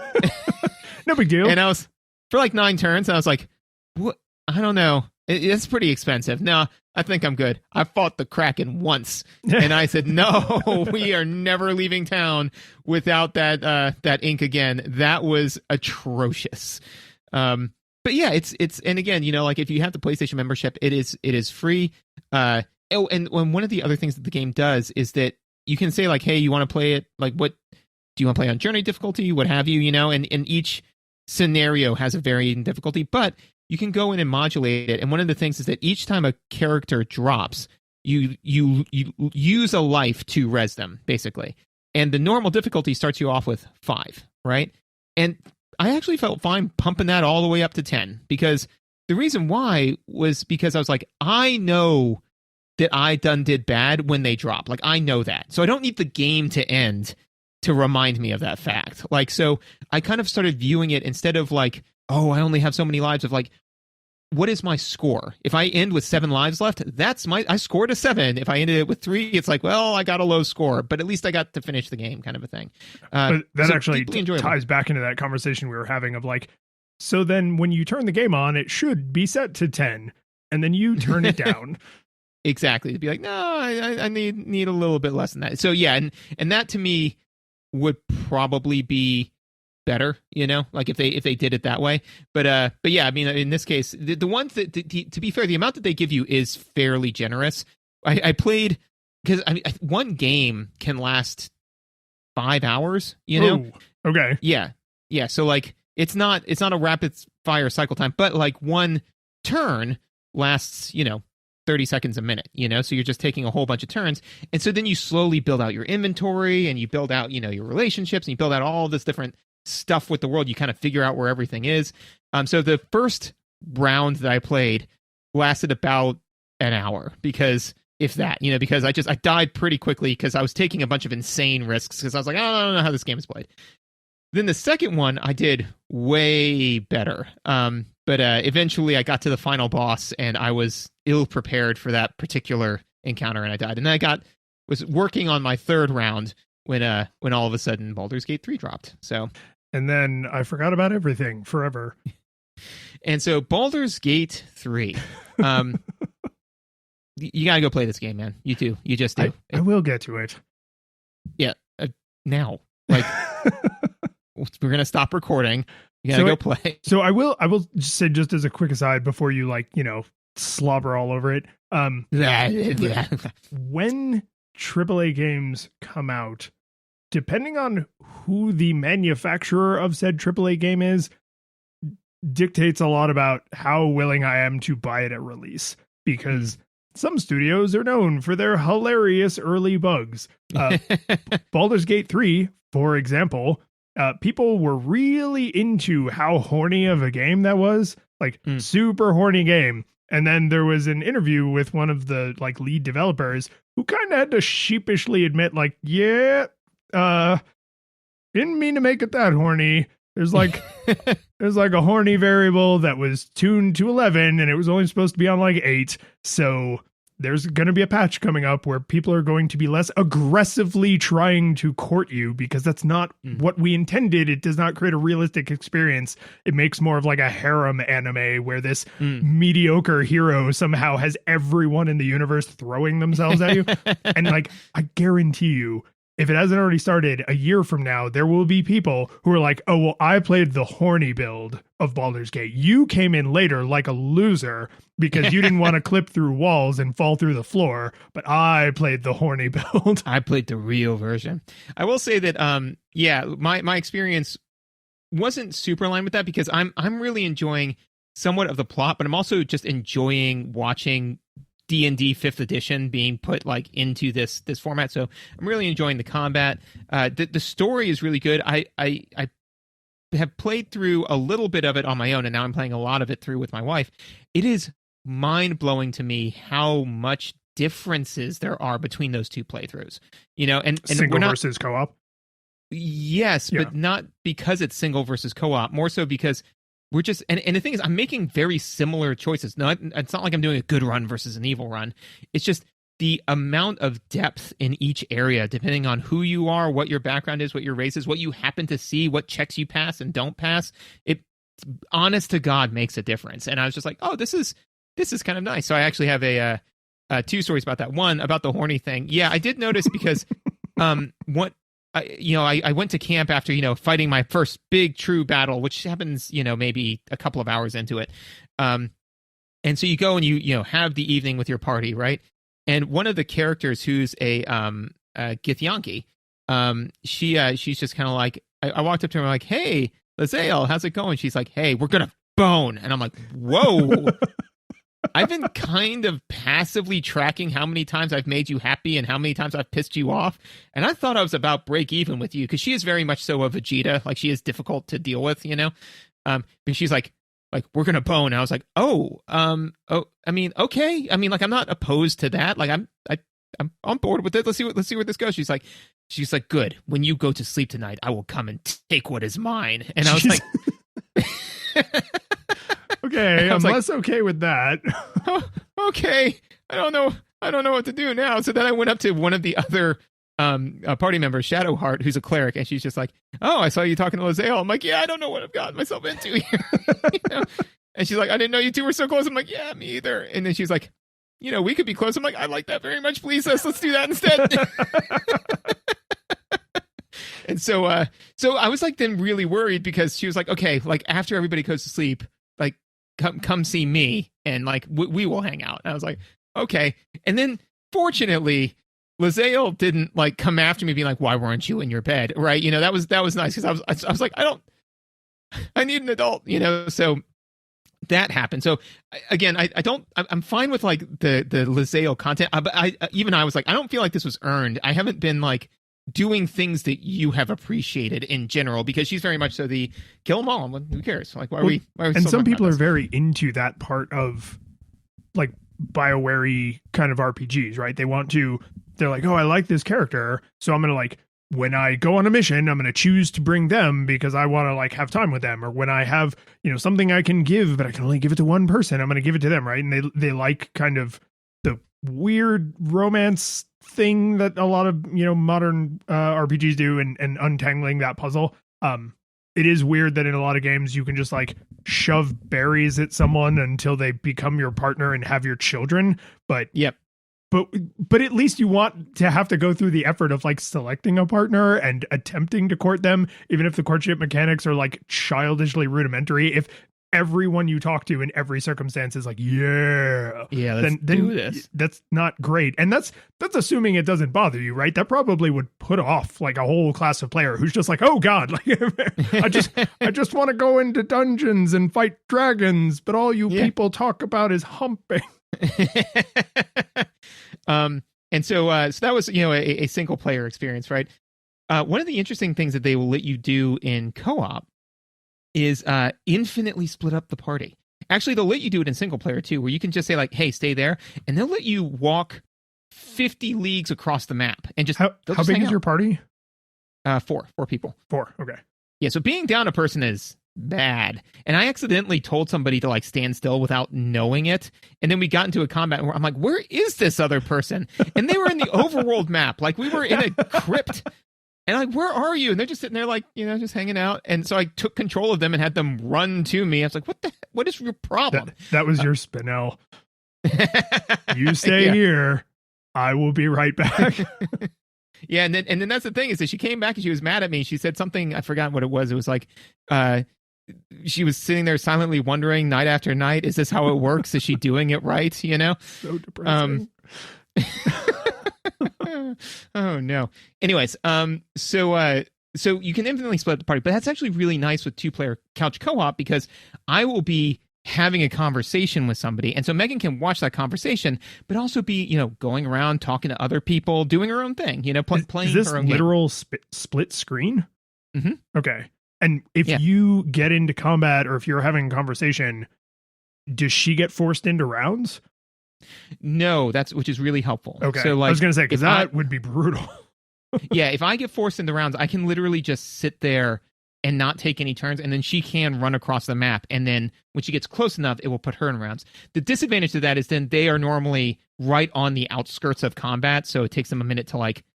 No big deal. And I was for like 9 turns. I was like, what? I don't know. It's pretty expensive. No, I think I'm good. I fought the Kraken once, and I said, no, we are never leaving town without that ink again. That was atrocious. But yeah, it's and again, like if you have the PlayStation membership, it is free. And one of the other things that the game does is that you can say like, hey, you want to play it? Like, what do you want to play on journey difficulty? What have you? And each scenario has a varying difficulty, but you can go in and modulate it. And one of the things is that each time a character drops, you use a life to res them, basically. And the normal difficulty starts you off with 5, right? And I actually felt fine pumping that all the way up to 10, because the reason why was because I was like, I know that I did bad when they drop. Like, I know that. So I don't need the game to end to remind me of that fact. Like, so I kind of started viewing it instead of like, oh, I only have so many lives, of like, what is my score? If I end with 7 lives left, I scored a 7. If I ended it with 3, it's like, well, I got a low score, but at least I got to finish the game, kind of a thing. But that actually ties back into that conversation we were having of like, so then when you turn the game on, it should be set to 10, and then you turn it down. Exactly. To be like, no, I need a little bit less than that. So yeah, and that to me would probably be better, like if they did it that way. But yeah, I mean, in this case, the one that to be fair, the amount that they give you is fairly generous. I played because one game can last 5 hours. Ooh, okay. Yeah. So like it's not a rapid fire cycle time, but like one turn lasts 30 seconds a minute, so you're just taking a whole bunch of turns. And so then you slowly build out your inventory and you build out, your relationships, and you build out all this different stuff with the world. You kind of figure out where everything is. So the first round that I played lasted about an hour, because if that, because I died pretty quickly because I was taking a bunch of insane risks because I was like, I don't know how this game is played. Then the second one I did way better. But eventually I got to the final boss and I was ill prepared for that particular encounter and I died. And then was working on my third round when all of a sudden Baldur's Gate 3 dropped. So, and then I forgot about everything forever. And so Baldur's Gate 3, you gotta go play this game, man. You too. You just do. I will get to it. Yeah, now. Like, we're gonna stop recording. You gotta go play. So I will just say, just as a quick aside before you slobber all over it. When AAA games come out, depending on who the manufacturer of said AAA game is, dictates a lot about how willing I am to buy it at release. Because some studios are known for their hilarious early bugs. Baldur's Gate 3, for example, people were really into how horny of a game that was. Like, super horny game. And then there was an interview with one of the lead developers who kind of had to sheepishly admit, didn't mean to make it that horny. There's a horny variable that was tuned to 11 and it was only supposed to be on 8. So there's going to be a patch coming up where people are going to be less aggressively trying to court you, because that's not what we intended. It does not create a realistic experience. It makes more of a harem anime where this mediocre hero somehow has everyone in the universe throwing themselves at you. And I guarantee you, if it hasn't already started, a year from now, there will be people who are like, oh, well, I played the horny build of Baldur's Gate. You came in later like a loser because you didn't want to clip through walls and fall through the floor, but I played the horny build. I played the real version. I will say that, my experience wasn't super aligned with that, because I'm really enjoying somewhat of the plot, but I'm also just enjoying watching D&D 5th edition being put like into this format. So I'm really enjoying the combat. The story is really good. I have played through a little bit of it on my own, and now I'm playing a lot of it through with my wife. It is mind-blowing to me how much differences there are between those two playthroughs. And single versus co-op. Yes, Yeah. but not because it's single versus co-op, more so because we're just, and the thing is, I'm making very similar choices. It's not like I'm doing a good run versus an evil run. It's just the amount of depth in each area, depending on who you are, what your background is, what your race is, what you happen to see, what checks you pass and don't pass. It, honest to God, makes a difference. And I was just like, oh, this is kind of nice. So I actually have two stories about that. One about the horny thing. Yeah, I did notice because I went to camp after, fighting my first big true battle, which happens, maybe a couple of hours into it. And so you go and you have the evening with your party, right? And one of the characters who's a Githyanki, she's just kind of like, I walked up to her and I'm like, hey, Lazael, how's it going? She's like, hey, we're going to bone. And I'm like, whoa. I've been kind of passively tracking how many times I've made you happy and how many times I've pissed you off. And I thought I was about break even with you because she is very much so a Vegeta. Like, she is difficult to deal with, But she's like, we're going to bone. And I was like, I mean, okay. I mean, like, I'm not opposed to that. Like, I'm on board with it. Let's see where this goes. She's like, good. When you go to sleep tonight, I will come and take what is mine. And I was like, okay, I'm less okay with that. Oh, okay, I don't know what to do now. So then I went up to one of the other party members, Shadowheart, who's a cleric, and she's just like, oh, I saw you talking to Lazael. I'm like, yeah, I don't know what I've gotten myself into here. And she's like, I didn't know you two were so close. I'm like, yeah, me either. And then she's like, we could be close. I'm like, I like that very much. Please, let's do that instead. And so I was like then really worried because she was like, okay, like after everybody goes to sleep, like come see me and like we will hang out. And I was like, okay. And then fortunately, Lazael didn't like come after me being like, why weren't you in your bed? Right. That was nice because I was like, I need an adult, so that happened. So again, I'm fine with like the Lazael content, but I was like, I don't feel like this was earned. I haven't been like doing things that you have appreciated in general because she's very much so the kill them all. Who cares? Like, why are we and some people are very into that part of like BioWare kind of RPGs, right? They're like, oh, I like this character, so I'm gonna like, when I go on a mission, I'm going to choose to bring them because I want to like have time with them. Or when I have, something I can give, but I can only give it to one person, I'm going to give it to them. Right. And they like kind of the weird romance thing that a lot of, modern RPGs do and untangling that puzzle. It is weird that in a lot of games you can just like shove berries at someone until they become your partner and have your children. But yep. But at least you want to have to go through the effort of like selecting a partner and attempting to court them, even if the courtship mechanics are like childishly rudimentary. If everyone you talk to in every circumstance is like, let's do this. That's not great. And that's assuming it doesn't bother you, right? That probably would put off like a whole class of player who's just like, oh God, like I just want to go into dungeons and fight dragons, but all you people talk about is humping. And so that was, a single player experience, right? One of the interesting things that they will let you do in co-op is infinitely split up the party. Actually, they'll let you do it in single player too, where you can just say like, hey, stay there. And they'll let you walk 50 leagues across the map and just, how big is your party? 4 people. 4. Okay. Yeah. So being down a person is bad. And I accidentally told somebody to like stand still without knowing it. And then we got into a combat where I'm like, where is this other person? And they were in the overworld map. Like we were in a crypt. And like, where are you? And they're just sitting there like, just hanging out. And so I took control of them and had them run to me. I was like, what is your problem? That was your Spinel. You stay here. I will be right back. Yeah. And then that's the thing is that she came back and she was mad at me. She said something, I forgot what it was. It was like, she was sitting there silently wondering night after night, is this how it works? Is she doing it right? So depressing. Oh no. Anyways, so you can infinitely split up the party, but that's actually really nice with 2-player couch co-op because I will be having a conversation with somebody. And so Megan can watch that conversation, but also be, going around talking to other people, doing her own thing, playing is this her own literal split screen? Mm-hmm. Okay. And if you get into combat or if you're having a conversation, does she get forced into rounds? No, which is really helpful. Okay. So I was going to say, because that would be brutal. Yeah. If I get forced into rounds, I can literally just sit there and not take any turns, and then she can run across the map, and then when she gets close enough, it will put her in rounds. The disadvantage to that is then they are normally right on the outskirts of combat, so it takes them a minute to like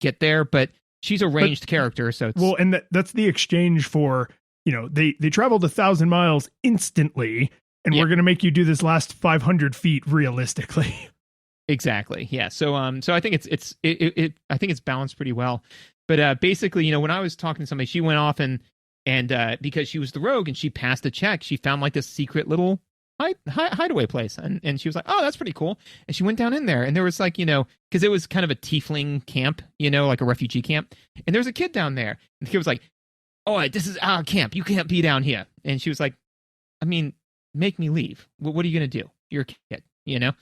get there, but she's a ranged character, so it's... Well, and that's the exchange for, they traveled 1,000 miles instantly, and we're going to make you do this last 500 feet realistically. Exactly. Yeah. So I think I think it's balanced pretty well. But basically, when I was talking to somebody, she went off and because she was the rogue and she passed a check, she found like this secret little hideaway place, and she was like, oh, that's pretty cool. And she went down in there, and there was like, because it was kind of a tiefling camp, like a refugee camp, and there was a kid down there, and the kid was like, oh, this is our camp, you can't be down here. And she was like, I mean, make me leave. What are you gonna do? You're a kid, and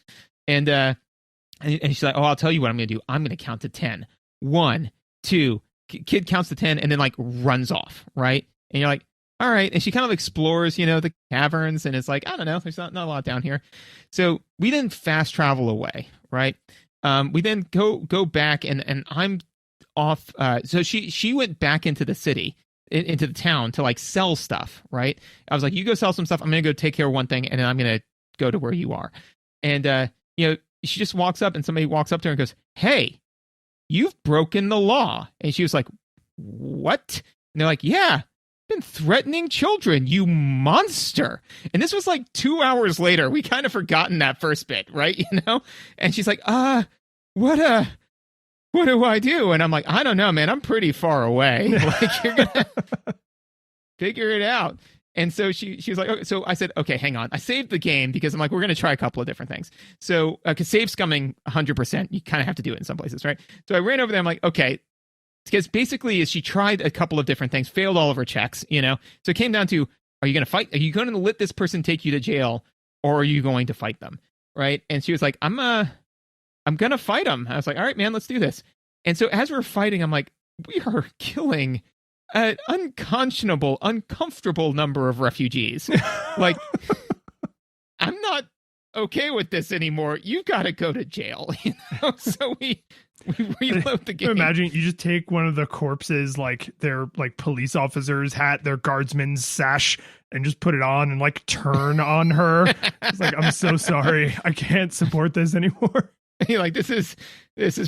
she's like, oh, I'll tell you what I'm gonna do. I'm gonna count to 10. 1, 2. Kid counts to 10 and then like runs off, right? And you're like, all right. And she kind of explores, the caverns, and it's like, I don't know, there's not a lot down here. So we then fast travel away, right? We then go back, and I'm off. So she went back into the city, into the town to like sell stuff, right? I was like, you go sell some stuff. I'm going to go take care of one thing, and then I'm going to go to where you are. And, she just walks up, and somebody walks up to her and goes, hey, you've broken the law. And she was like, what? And they're like, yeah, been threatening children, you monster. And this was like 2 hours later. We kind of forgotten that first bit, right? And she's like, what do I do? And I'm like, I don't know, man. I'm pretty far away. Like, you're gonna figure it out. And so she was like, okay. So I said, okay, hang on. I saved the game because I'm like, we're going to try a couple of different things. So, because save scumming 100%, you kind of have to do it in some places, right? So I ran over there. I'm like, okay, because basically she tried a couple of different things, failed all of her checks, So it came down to, are you going to fight? Are you going to let this person take you to jail, or are you going to fight them? Right. And she was like, I'm going to fight them. I was like, all right, man, let's do this. And so as we're fighting, I'm like, we are killing an unconscionable, uncomfortable number of refugees. Like, I'm not okay with this anymore. You've got to go to jail. So we reload the game. Imagine you just take one of the corpses, like their like police officer's hat, their guardsman's sash, and just put it on and like turn on her. It's like, I'm so sorry, I can't support this anymore. You're like, this is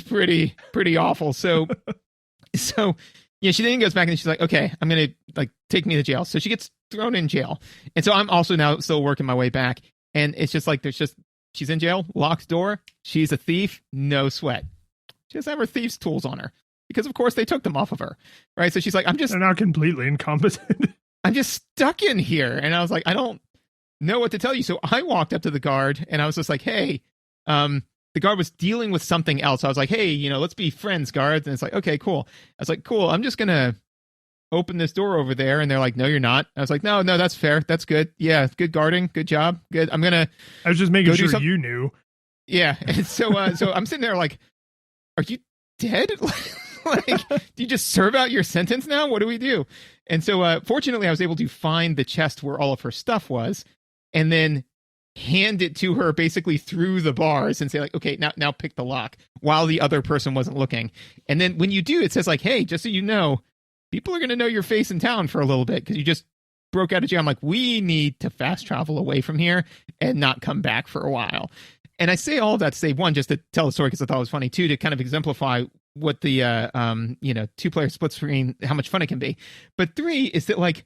pretty awful. So yeah, she then goes back and she's like, okay, I'm going to like take me to jail. So she gets thrown in jail. And so I'm also now still working my way back. And it's just like, she's in jail, locked door. She's a thief, no sweat. She doesn't have her thieves' tools on her because of course they took them off of her. Right. So she's like, they're not completely incompetent. I'm just stuck in here. And I was like, I don't know what to tell you. So I walked up to the guard and I was just like, hey, the guard was dealing with something else. I was like, hey, let's be friends, guards. And it's like, okay, cool. I was like, cool. I'm just going to open this door over there. And they're like, no, you're not. I was like, no, that's fair. That's good. Yeah. Good guarding. Good job. Good. I was just making sure you knew. Yeah. And so I'm sitting there like, are you dead? Like, do you just serve out your sentence now? What do we do? And so fortunately I was able to find the chest where all of her stuff was, and then hand it to her basically through the bars and say like, okay, now pick the lock, while the other person wasn't looking. And then when you do, it says like, hey, just so you know, people are going to know your face in town for a little bit because you just broke out of jail. I'm like, we need to fast travel away from here and not come back for a while. And I say all of that to say, one, just to tell the story because I thought it was funny, two, to kind of exemplify what the 2-player split screen, how much fun it can be. But three is that like,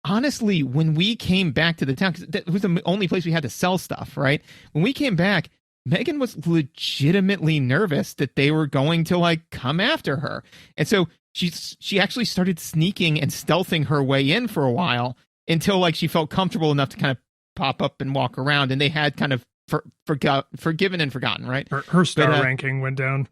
honestly, when we came back to the town, because that was the only place we had to sell stuff, right? When we came back, Megan was legitimately nervous that they were going to like come after her. And so she actually started sneaking and stealthing her way in for a while until like she felt comfortable enough to kind of pop up and walk around, and they had kind of forgiven and forgotten, right? Her star ranking went down.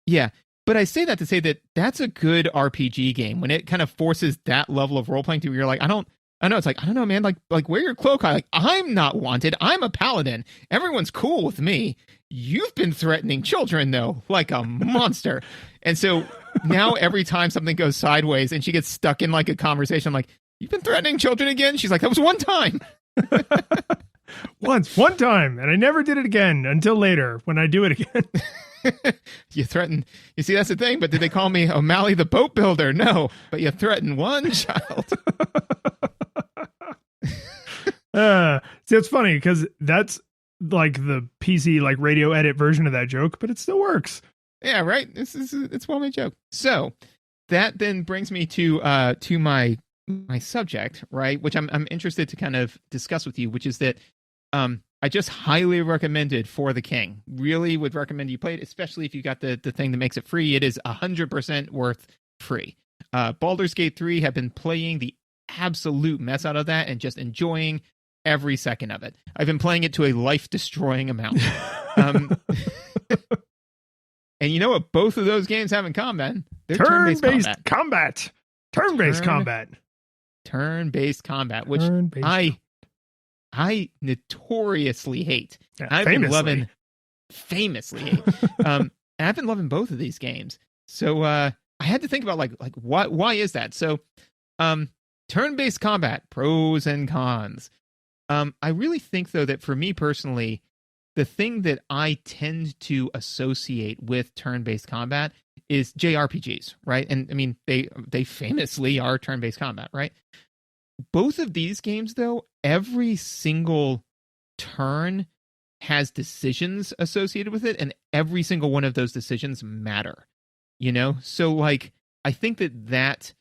Yeah. But I say that to say that that's a good RPG game when it kind of forces that level of role playing to where you're like, I don't I know, it's like, I don't know, man, like wear your cloak. I'm not wanted. I'm a paladin. Everyone's cool with me. You've been threatening children, though, like a monster. And so now every time something goes sideways and she gets stuck in like a conversation, I'm like, you've been threatening children again? She's like, that was one time. One time, and I never did it again until later when I do it again. You threaten. You see, that's the thing. But did they call me O'Malley the boat builder? No, but you threatened one child. See, it's funny because that's like the PC like radio edit version of that joke, but it still works. Yeah, right. It's a well-made joke. So that then brings me to my subject, right? Which I'm interested to kind of discuss with you, which is that I just highly recommended For the King. Really would recommend you play it, especially if you got the thing that makes it free. It is 100% worth free. Baldur's Gate 3 have been playing the absolute mess out of that and just enjoying every second of it. I've been playing it to a life-destroying amount. And you know what both of those games have in common? They're turn-based combat. Turn-based combat. Turn-based combat, which turn-based I notoriously hate. Yeah, I've been loving famously. And I've been loving both of these games. So I had to think about like why is that? So turn-based combat, pros and cons. I really think though that for me personally, the thing that I tend to associate with turn-based combat is JRPGs, right? And I mean they famously are turn-based combat, right? Both of these games, though, every single turn has decisions associated with it, and every single one of those decisions matter. You know, so like I think that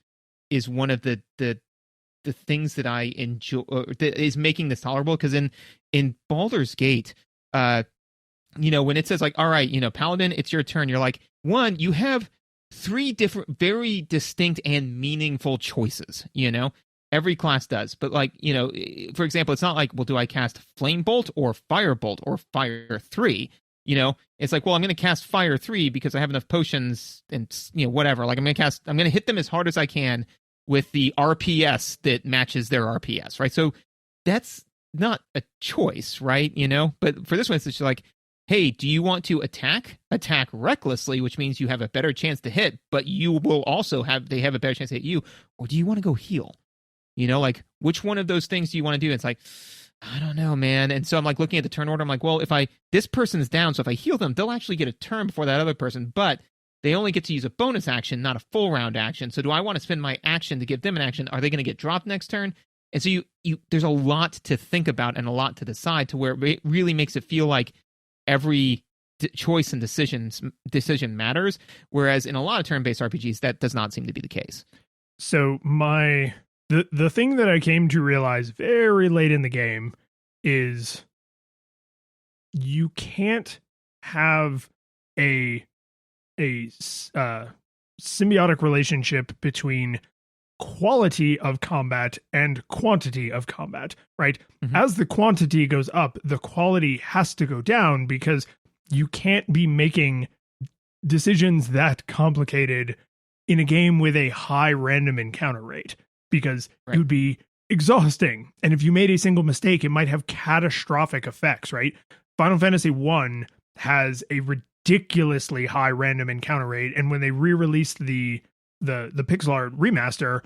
is one of the things that I enjoy that is making this tolerable. Because in Baldur's Gate, you know, when it says like, all right, you know, Paladin, it's your turn. You're like, one, you have 3 different, very distinct and meaningful choices. You know. Every class does, but like, you know, for example, it's not like, well, do I cast Flame Bolt or Fire Bolt or Fire 3? You know, it's like, well, I'm going to cast Fire 3 because I have enough potions and, you know, whatever. Like I'm going to hit them as hard as I can with the RPS that matches their RPS, right? So that's not a choice, right? You know, but for this one, it's just like, hey, do you want to attack recklessly, which means you have a better chance to hit, but you will also they have a better chance to hit you, or do you want to go heal? You know, like, which one of those things do you want to do? It's like, I don't know, man. And so I'm like looking at the turn order. I'm like, well, this person's down, so if I heal them, they'll actually get a turn before that other person, but they only get to use a bonus action, not a full round action. So do I want to spend my action to give them an action? Are they going to get dropped next turn? And so you there's a lot to think about and a lot to decide, to where it really makes it feel like every choice and decision matters. Whereas in a lot of turn-based RPGs, that does not seem to be the case. So the thing that I came to realize very late in the game is you can't have a symbiotic relationship between quality of combat and quantity of combat, right? Mm-hmm. As the quantity goes up, the quality has to go down, because you can't be making decisions that complicated in a game with a high random encounter rate, because it would be exhausting. And if you made a single mistake, it might have catastrophic effects, right? Final Fantasy 1 has a ridiculously high random encounter rate, and when they re-released the pixel art remaster,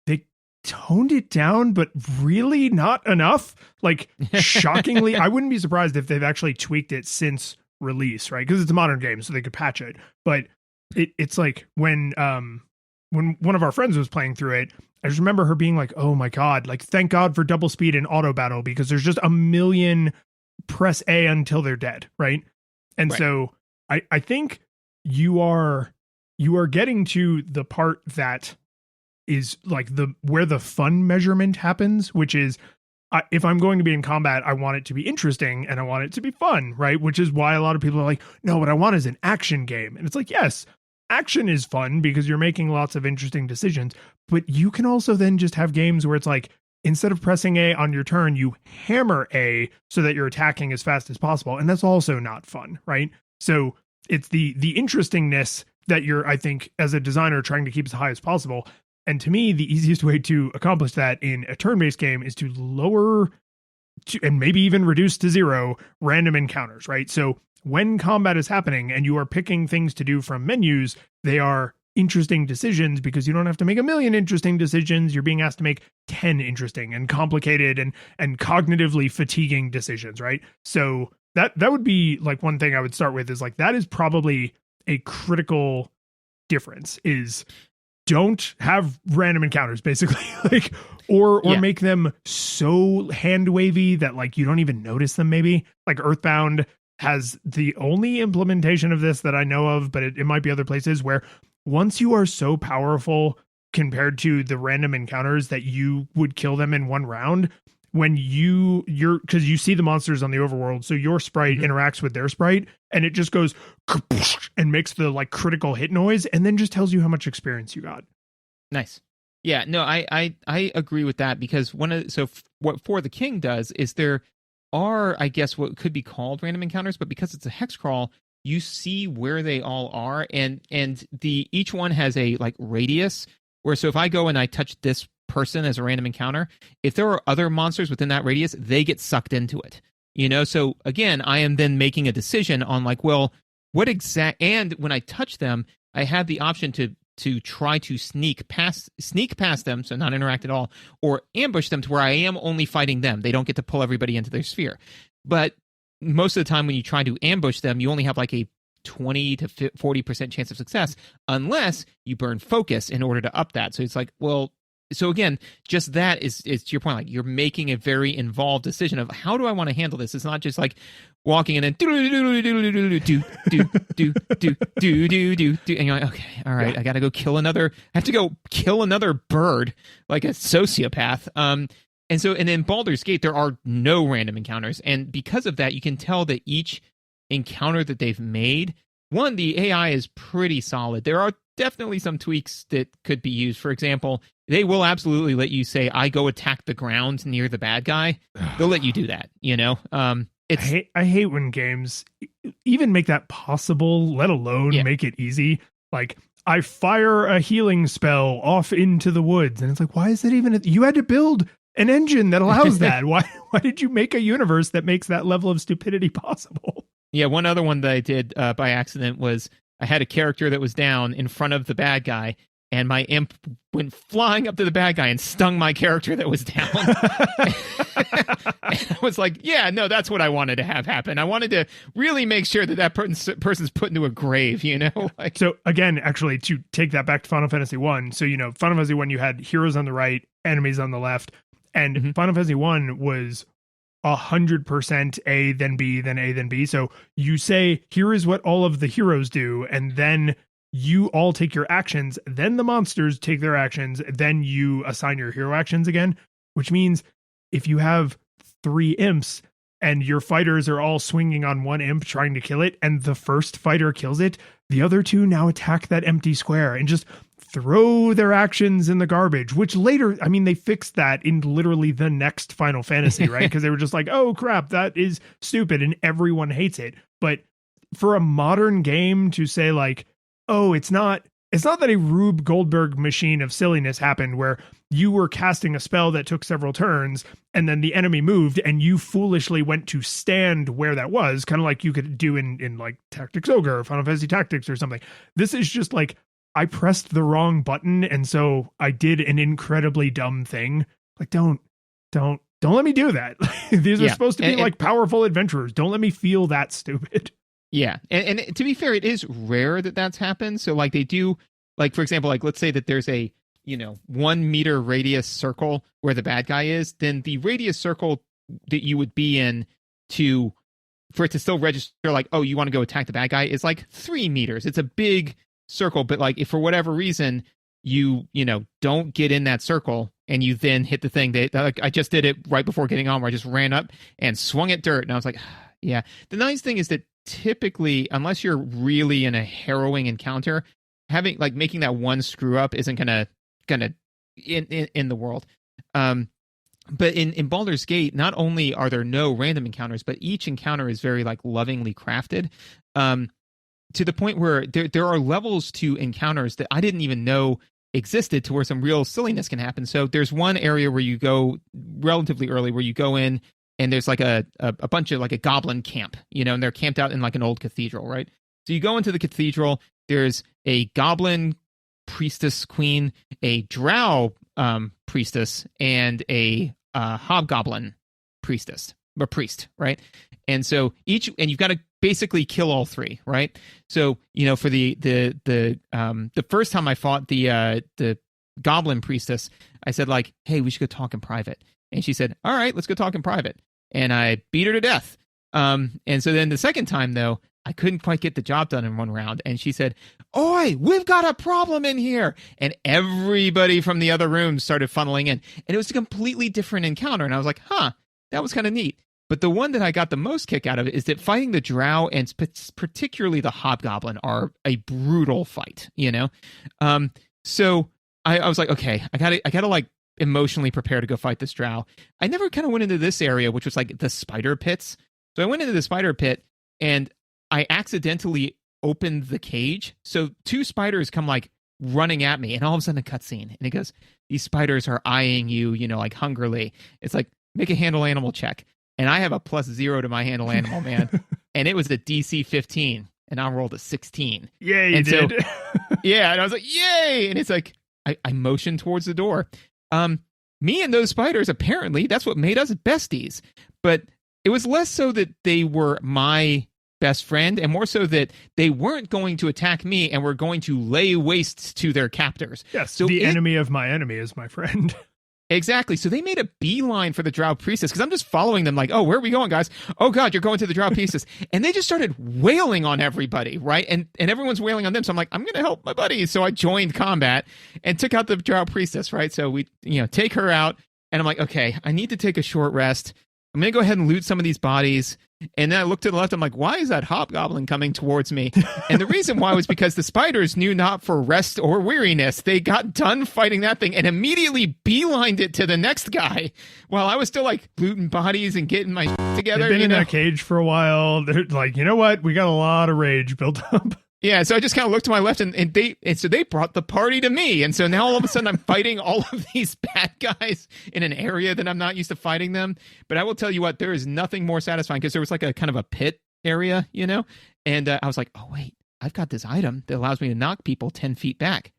they toned it down, but really not enough. Like, shockingly, I wouldn't be surprised if they've actually tweaked it since release, right? Because it's a modern game, so they could patch it. But it's like when one of our friends was playing through it, I just remember her being like, oh my God, like, thank God for double speed and auto battle, because there's just a million press A until they're dead, right? And so I think you are getting to the part that is like where the fun measurement happens, which is, if I'm going to be in combat, I want it to be interesting and I want it to be fun, right? Which is why a lot of people are like, no, what I want is an action game. And it's like, yes, action is fun because you're making lots of interesting decisions, but you can also then just have games where it's like, instead of pressing A on your turn, you hammer A so that you're attacking as fast as possible. And that's also not fun, right? So it's the interestingness that you're, I think, as a designer, trying to keep as high as possible. And to me, the easiest way to accomplish that in a turn-based game is to lower and maybe even reduce to zero random encounters, right? So when combat is happening and you are picking things to do from menus, they are interesting decisions because you don't have to make a million interesting decisions. You're being asked to make 10 interesting and complicated and cognitively fatiguing decisions, right? So that would be like one thing I would start with is like, that is probably a critical difference is don't have random encounters basically like, or make them so hand wavy that like, you don't even notice them. Maybe like Earthbound has the only implementation of this that I know of, but it might be other places where once you are so powerful compared to the random encounters that you would kill them in one round, when you're because you see the monsters on the overworld, so your sprite interacts with their sprite and it just goes and makes the like critical hit noise and then just tells you how much experience you got. Nice. Yeah, no, I agree with that because what For the King does is there are, I guess, what could be called random encounters, but because it's a hex crawl, you see where they all are, and each one has a like radius. Where so if I go and I touch this person as a random encounter, if there are other monsters within that radius, they get sucked into it. So again, I am then making a decision on like, well, and when I touch them, I have the option to try to sneak past them, so not interact at all, or ambush them to where I am only fighting them. They don't get to pull everybody into their sphere. But most of the time when you try to ambush them, you only have like a 20 to 40% chance of success unless you burn focus in order to up that. So it's like, well, so again, just that is to your point, like you're making a very involved decision of how do I want to handle this? It's not just like walking in and do, and you're like, okay, all right, I got to go kill another. I have to go kill another bird like a sociopath. And in Baldur's Gate, there are no random encounters. And because of that, you can tell that each encounter that they've made, one, the AI is pretty solid. There are definitely some tweaks that could be used. For example, they will absolutely let you say, I go attack the ground near the bad guy. They'll let you do that, I hate when games even make that possible, let alone make it easy. Like, I fire a healing spell off into the woods. And it's like, why is it even... You had to build an engine that allows that. Why did you make a universe that makes that level of stupidity possible? Yeah, one other one that I did by accident was I had a character that was down in front of the bad guy, and my imp went flying up to the bad guy and stung my character that was down. And I was like, yeah, no, that's what I wanted to have happen. I wanted to really make sure that person's put into a grave, Like, so again, actually, to take that back to Final Fantasy 1, so, Final Fantasy 1, you had heroes on the right, enemies on the left, and Final Fantasy 1 was 100% A, then B, then A, then B. So you say, here is what all of the heroes do, and then you all take your actions, then the monsters take their actions, then you assign your hero actions again, which means if you have 3 imps and your fighters are all swinging on one imp trying to kill it, and the first fighter kills it, the other 2 now attack that empty square and just throw their actions in the garbage, which later, I mean, they fixed that in literally the next Final Fantasy, right? Because they were just like, oh crap, that is stupid and everyone hates it. But for a modern game to say like, oh, it's not that a Rube Goldberg machine of silliness happened where you were casting a spell that took several turns and then the enemy moved and you foolishly went to stand where that was, kind of like you could do in like Tactics Ogre or Final Fantasy Tactics or something. This is just like, I pressed the wrong button and so I did an incredibly dumb thing. Like, don't let me do that. These are supposed to be like powerful adventurers. Don't let me feel that stupid. Yeah. And to be fair, it is rare that that's happened. So like they do, like, for example, like let's say that there's a, 1 meter radius circle where the bad guy is, then the radius circle that you would be in for it to still register like, oh, you want to go attack the bad guy is like 3 meters. It's a big circle, but like if for whatever reason you don't get in that circle and you then hit the thing that like I just did it right before getting on where I just ran up and swung at dirt and I was like, yeah. The nice thing is that typically, unless you're really in a harrowing encounter, making that one screw up isn't gonna in the world. But in Baldur's Gate, not only are there no random encounters, but each encounter is very like lovingly crafted. To the point where there are levels to encounters that I didn't even know existed to where some real silliness can happen. So there's one area where you go relatively early, where you go in and there's like a bunch of like a goblin camp, and they're camped out in like an old cathedral, right? So you go into the cathedral, there's a goblin priestess queen, a drow priestess, and a hobgoblin priest, right? And so you've got to basically kill all three, right? So for the first time I fought the goblin priestess, I said like, hey, we should go talk in private, and she said, all right, let's go talk in private, and I beat her to death. And so then the second time though, I couldn't quite get the job done in one round, and she said, oi, we've got a problem in here, and everybody from the other rooms started funneling in, and it was a completely different encounter, and I was like, that was kind of neat. But the one that I got the most kick out of is that fighting the drow and particularly the hobgoblin are a brutal fight, So I was like, okay, I gotta like emotionally prepare to go fight this drow. I never kind of went into this area, which was like the spider pits. So I went into the spider pit and I accidentally opened the cage. So two spiders come like running at me, and all of a sudden a cutscene, and it goes, these spiders are eyeing you, like hungrily. It's like, make a handle animal check. And I have a +0 to my handle animal, man. And it was a DC 15, and I rolled a 16. Yeah, you did. Yeah, and I was like, yay! And it's like, I motioned towards the door. Me and those spiders, apparently, that's what made us besties. But it was less so that they were my best friend, and more so that they weren't going to attack me and were going to lay waste to their captors. Yes, so the enemy of my enemy is my friend. Exactly. So they made a beeline for the drow priestess, because I'm just following them like, oh, where are we going, guys? Oh, God, you're going to the drow priestess. And they just started wailing on everybody, right? And everyone's wailing on them. So I'm like, I'm going to help my buddies. So I joined combat and took out the drow priestess, right? So we, take her out. And I'm like, okay, I need to take a short rest. I'm going to go ahead and loot some of these bodies. And then I looked to the left. I'm like, why is that hobgoblin coming towards me? And the reason why was because the spiders knew not for rest or weariness. They got done fighting that thing and immediately beelined it to the next guy while I was still like looting bodies and getting my shit together. They've been in that cage for a while. They're like, you know what? We got a lot of rage built up. Yeah, so I just kind of looked to my left, and so they brought the party to me, and so now all of a sudden I'm fighting all of these bad guys in an area that I'm not used to fighting them. But I will tell you what, there is nothing more satisfying, because there was like a kind of a pit area, and I was like, oh wait, I've got this item that allows me to knock people 10 feet back.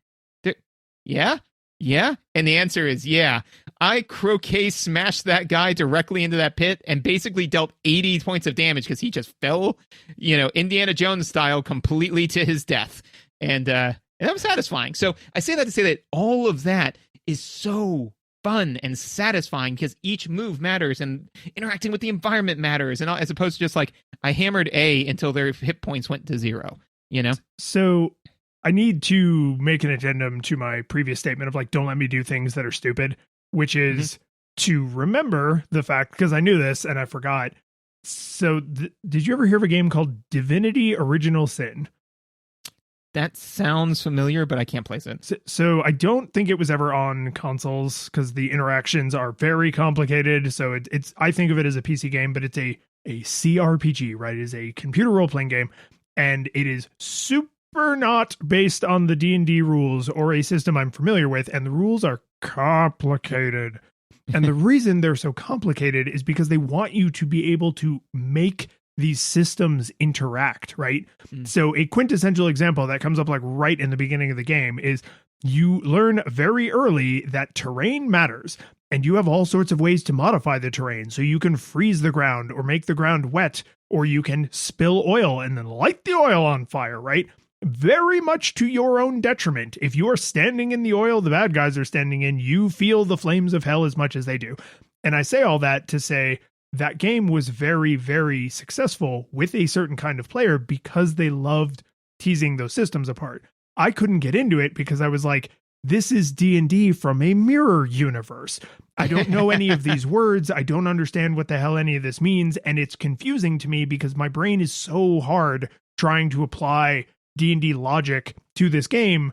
Yeah, and the answer is yeah. I croquet smashed that guy directly into that pit and basically dealt 80 points of damage because he just fell, Indiana Jones style, completely to his death. And that was satisfying. So I say that to say that all of that is so fun and satisfying because each move matters and interacting with the environment matters, and as opposed to just like I hammered A until their hit points went to 0, So I need to make an addendum to my previous statement of like, don't let me do things that are stupid, which is to remember the fact, because I knew this and I forgot. So did you ever hear of a game called Divinity Original Sin? That sounds familiar, but I can't place it. So I don't think it was ever on consoles because the interactions are very complicated. So it's I think of it as a PC game, but it's a CRPG, right? It is a computer role-playing game, and it is super not based on the D&D rules or a system I'm familiar with, and the rules are complicated. And the reason they're so complicated is because they want you to be able to make these systems interact, right? So a quintessential example that comes up like right in the beginning of the game is you learn very early that terrain matters, and you have all sorts of ways to modify the terrain. So you can freeze the ground or make the ground wet, or you can spill oil and then light the oil on fire, right? Very much to your own detriment. If you are standing in the oil the bad guys are standing in, you feel the flames of hell as much as they do. And I say all that to say that game was very, very successful with a certain kind of player because they loved teasing those systems apart. I couldn't get into it because I was like, this is D&D from a mirror universe. I don't know any of these words. I don't understand what the hell any of this means. And it's confusing to me because my brain is so hard trying to apply D&D logic to this game,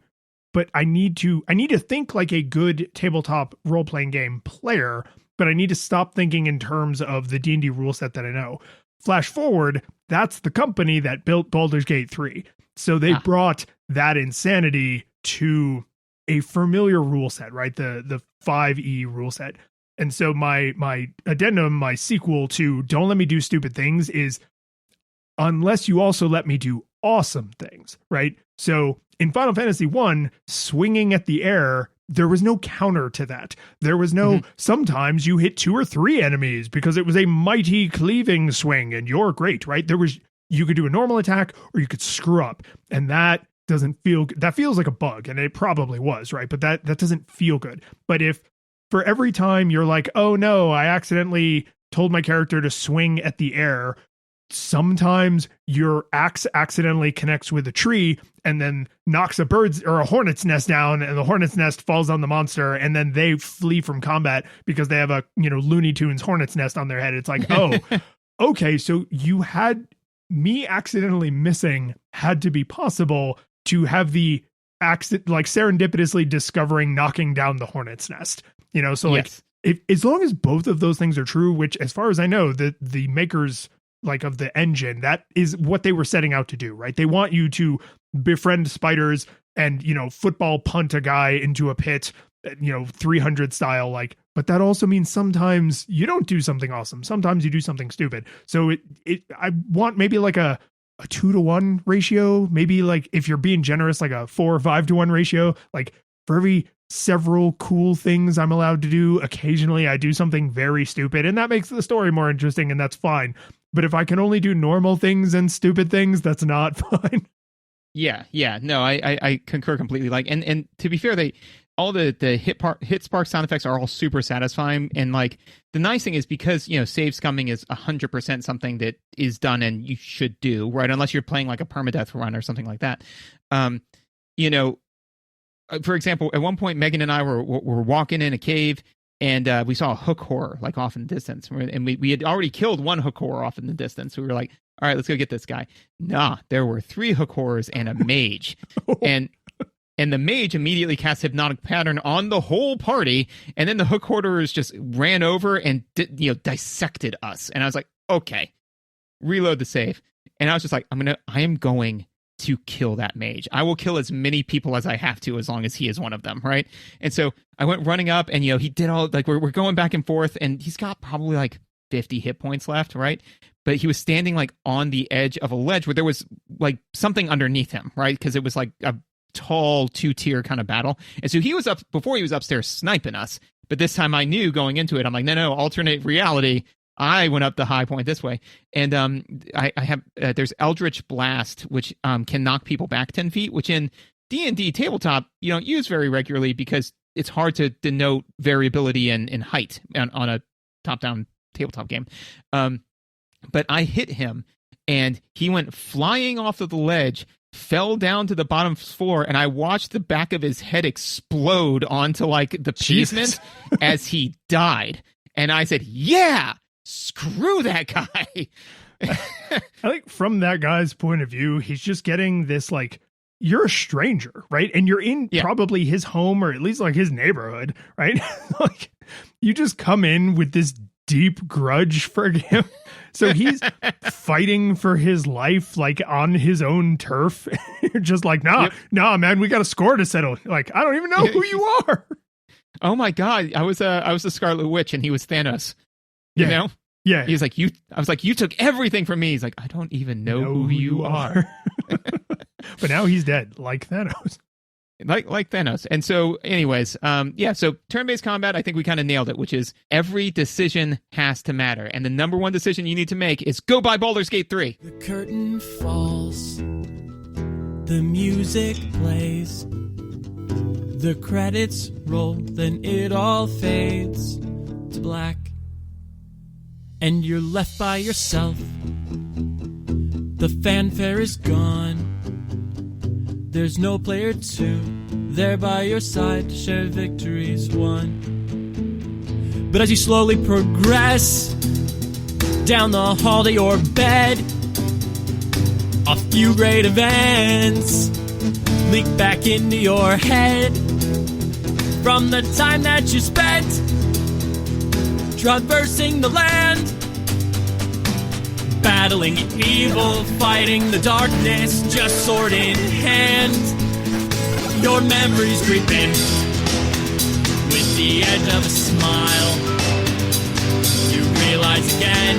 but I need to think like a good tabletop role-playing game player, but I need to stop thinking in terms of the D&D rule set that I know. Flash forward, that's the company that built Baldur's Gate 3. So they brought that insanity to a familiar rule set, right? The 5e rule set. And so my addendum, my sequel to Don't Let Me Do Stupid Things is unless you also let me do awesome things, right? So in Final Fantasy 1, swinging at the air, there was no counter to that. There was no, sometimes you hit 2 or 3 enemies because it was a mighty cleaving swing and you're great, right? You could do a normal attack or you could screw up. And that that feels like a bug, and it probably was, right? But that doesn't feel good. But if for every time you're like, oh no, I accidentally told my character to swing at the air, sometimes your axe accidentally connects with a tree and then knocks a bird's or a hornet's nest down, and the hornet's nest falls on the monster, and then they flee from combat because they have a, Looney Tunes hornet's nest on their head. It's like, oh, okay, so you had me accidentally missing had to be possible to have the accident, like serendipitously discovering knocking down the hornet's nest, so like if, as long as both of those things are true, which as far as I know, the makers like of the engine, that is what they were setting out to do, right? They want you to befriend spiders and, football punt a guy into a pit, 300 style, like, but that also means sometimes you don't do something awesome. Sometimes you do something stupid. So I want maybe like a 2-to-1 ratio, maybe like if you're being generous, like a 4 or 5-to-1 ratio, like for every several cool things I'm allowed to do, occasionally I do something very stupid, and that makes the story more interesting, and that's fine. But if I can only do normal things and stupid things, that's not fine. Yeah. No, I concur completely. Like, and to be fair, all the hit spark sound effects are all super satisfying. And like the nice thing is because, save scumming is 100% something that is done and you should do, right? Unless you're playing like a permadeath run or something like that. For example, at one point, Megan and I were walking in a cave, and we saw a hook horror like off in the distance, and we had already killed one hook horror off in the distance. So we were like, all right, let's go get this guy. Nah, there were 3 hook horrors and a mage. and the mage immediately cast Hypnotic Pattern on the whole party, and then the hook horrors just ran over and dissected us. And I was like, okay, reload the save. And I was just like, I am going to kill that mage. I will kill as many people as I have to, as long as he is one of them, right? And so I went running up, and he did all, like, we're going back and forth, and he's got probably like 50 hit points left, right? But he was standing like on the edge of a ledge where there was like something underneath him, right? Because it was like a tall 2-tier kind of battle. And so he was upstairs sniping us. But this time I knew going into it, I'm like, no, alternate reality. I went up the high point this way, and I have there's Eldritch Blast, which can knock people back 10 feet, which in D&D tabletop you don't use very regularly because it's hard to denote variability in height on a top-down tabletop game. But I hit him, and he went flying off of the ledge, fell down to the bottom floor, and I watched the back of his head explode onto like the pavement as he died. And I said, yeah! Screw that guy. I think from that guy's point of view, he's just getting this, like, you're a stranger, right? And you're in probably his home, or at least like his neighborhood, right? Like, you just come in with this deep grudge for him. So he's fighting for his life, like on his own turf. You're just like, nah, man, we got a score to settle. Like, I don't even know who you are. Oh my God. I was the Scarlet Witch, and he was Thanos. You know? Yeah. He was like, I was like, you took everything from me. He's like, I don't even know who you are. But now he's dead, like Thanos. Like Thanos. And so, anyways, so turn-based combat, I think we kind of nailed it, which is every decision has to matter. And the number one decision you need to make is go buy Baldur's Gate 3. The curtain falls. The music plays. The credits roll, then it all fades to black. And you're left by yourself. The fanfare is gone. There's no player 2 there by your side to share victories won. But as you slowly progress down the hall to your bed, a few great events leak back into your head from the time that you spent traversing the land, battling evil, fighting the darkness, just sword in hand. Your memories creep in with the edge of a smile. You realize again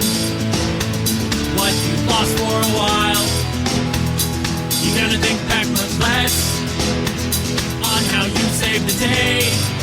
what you lost for a while. You're gonna think back much less on how you saved the day.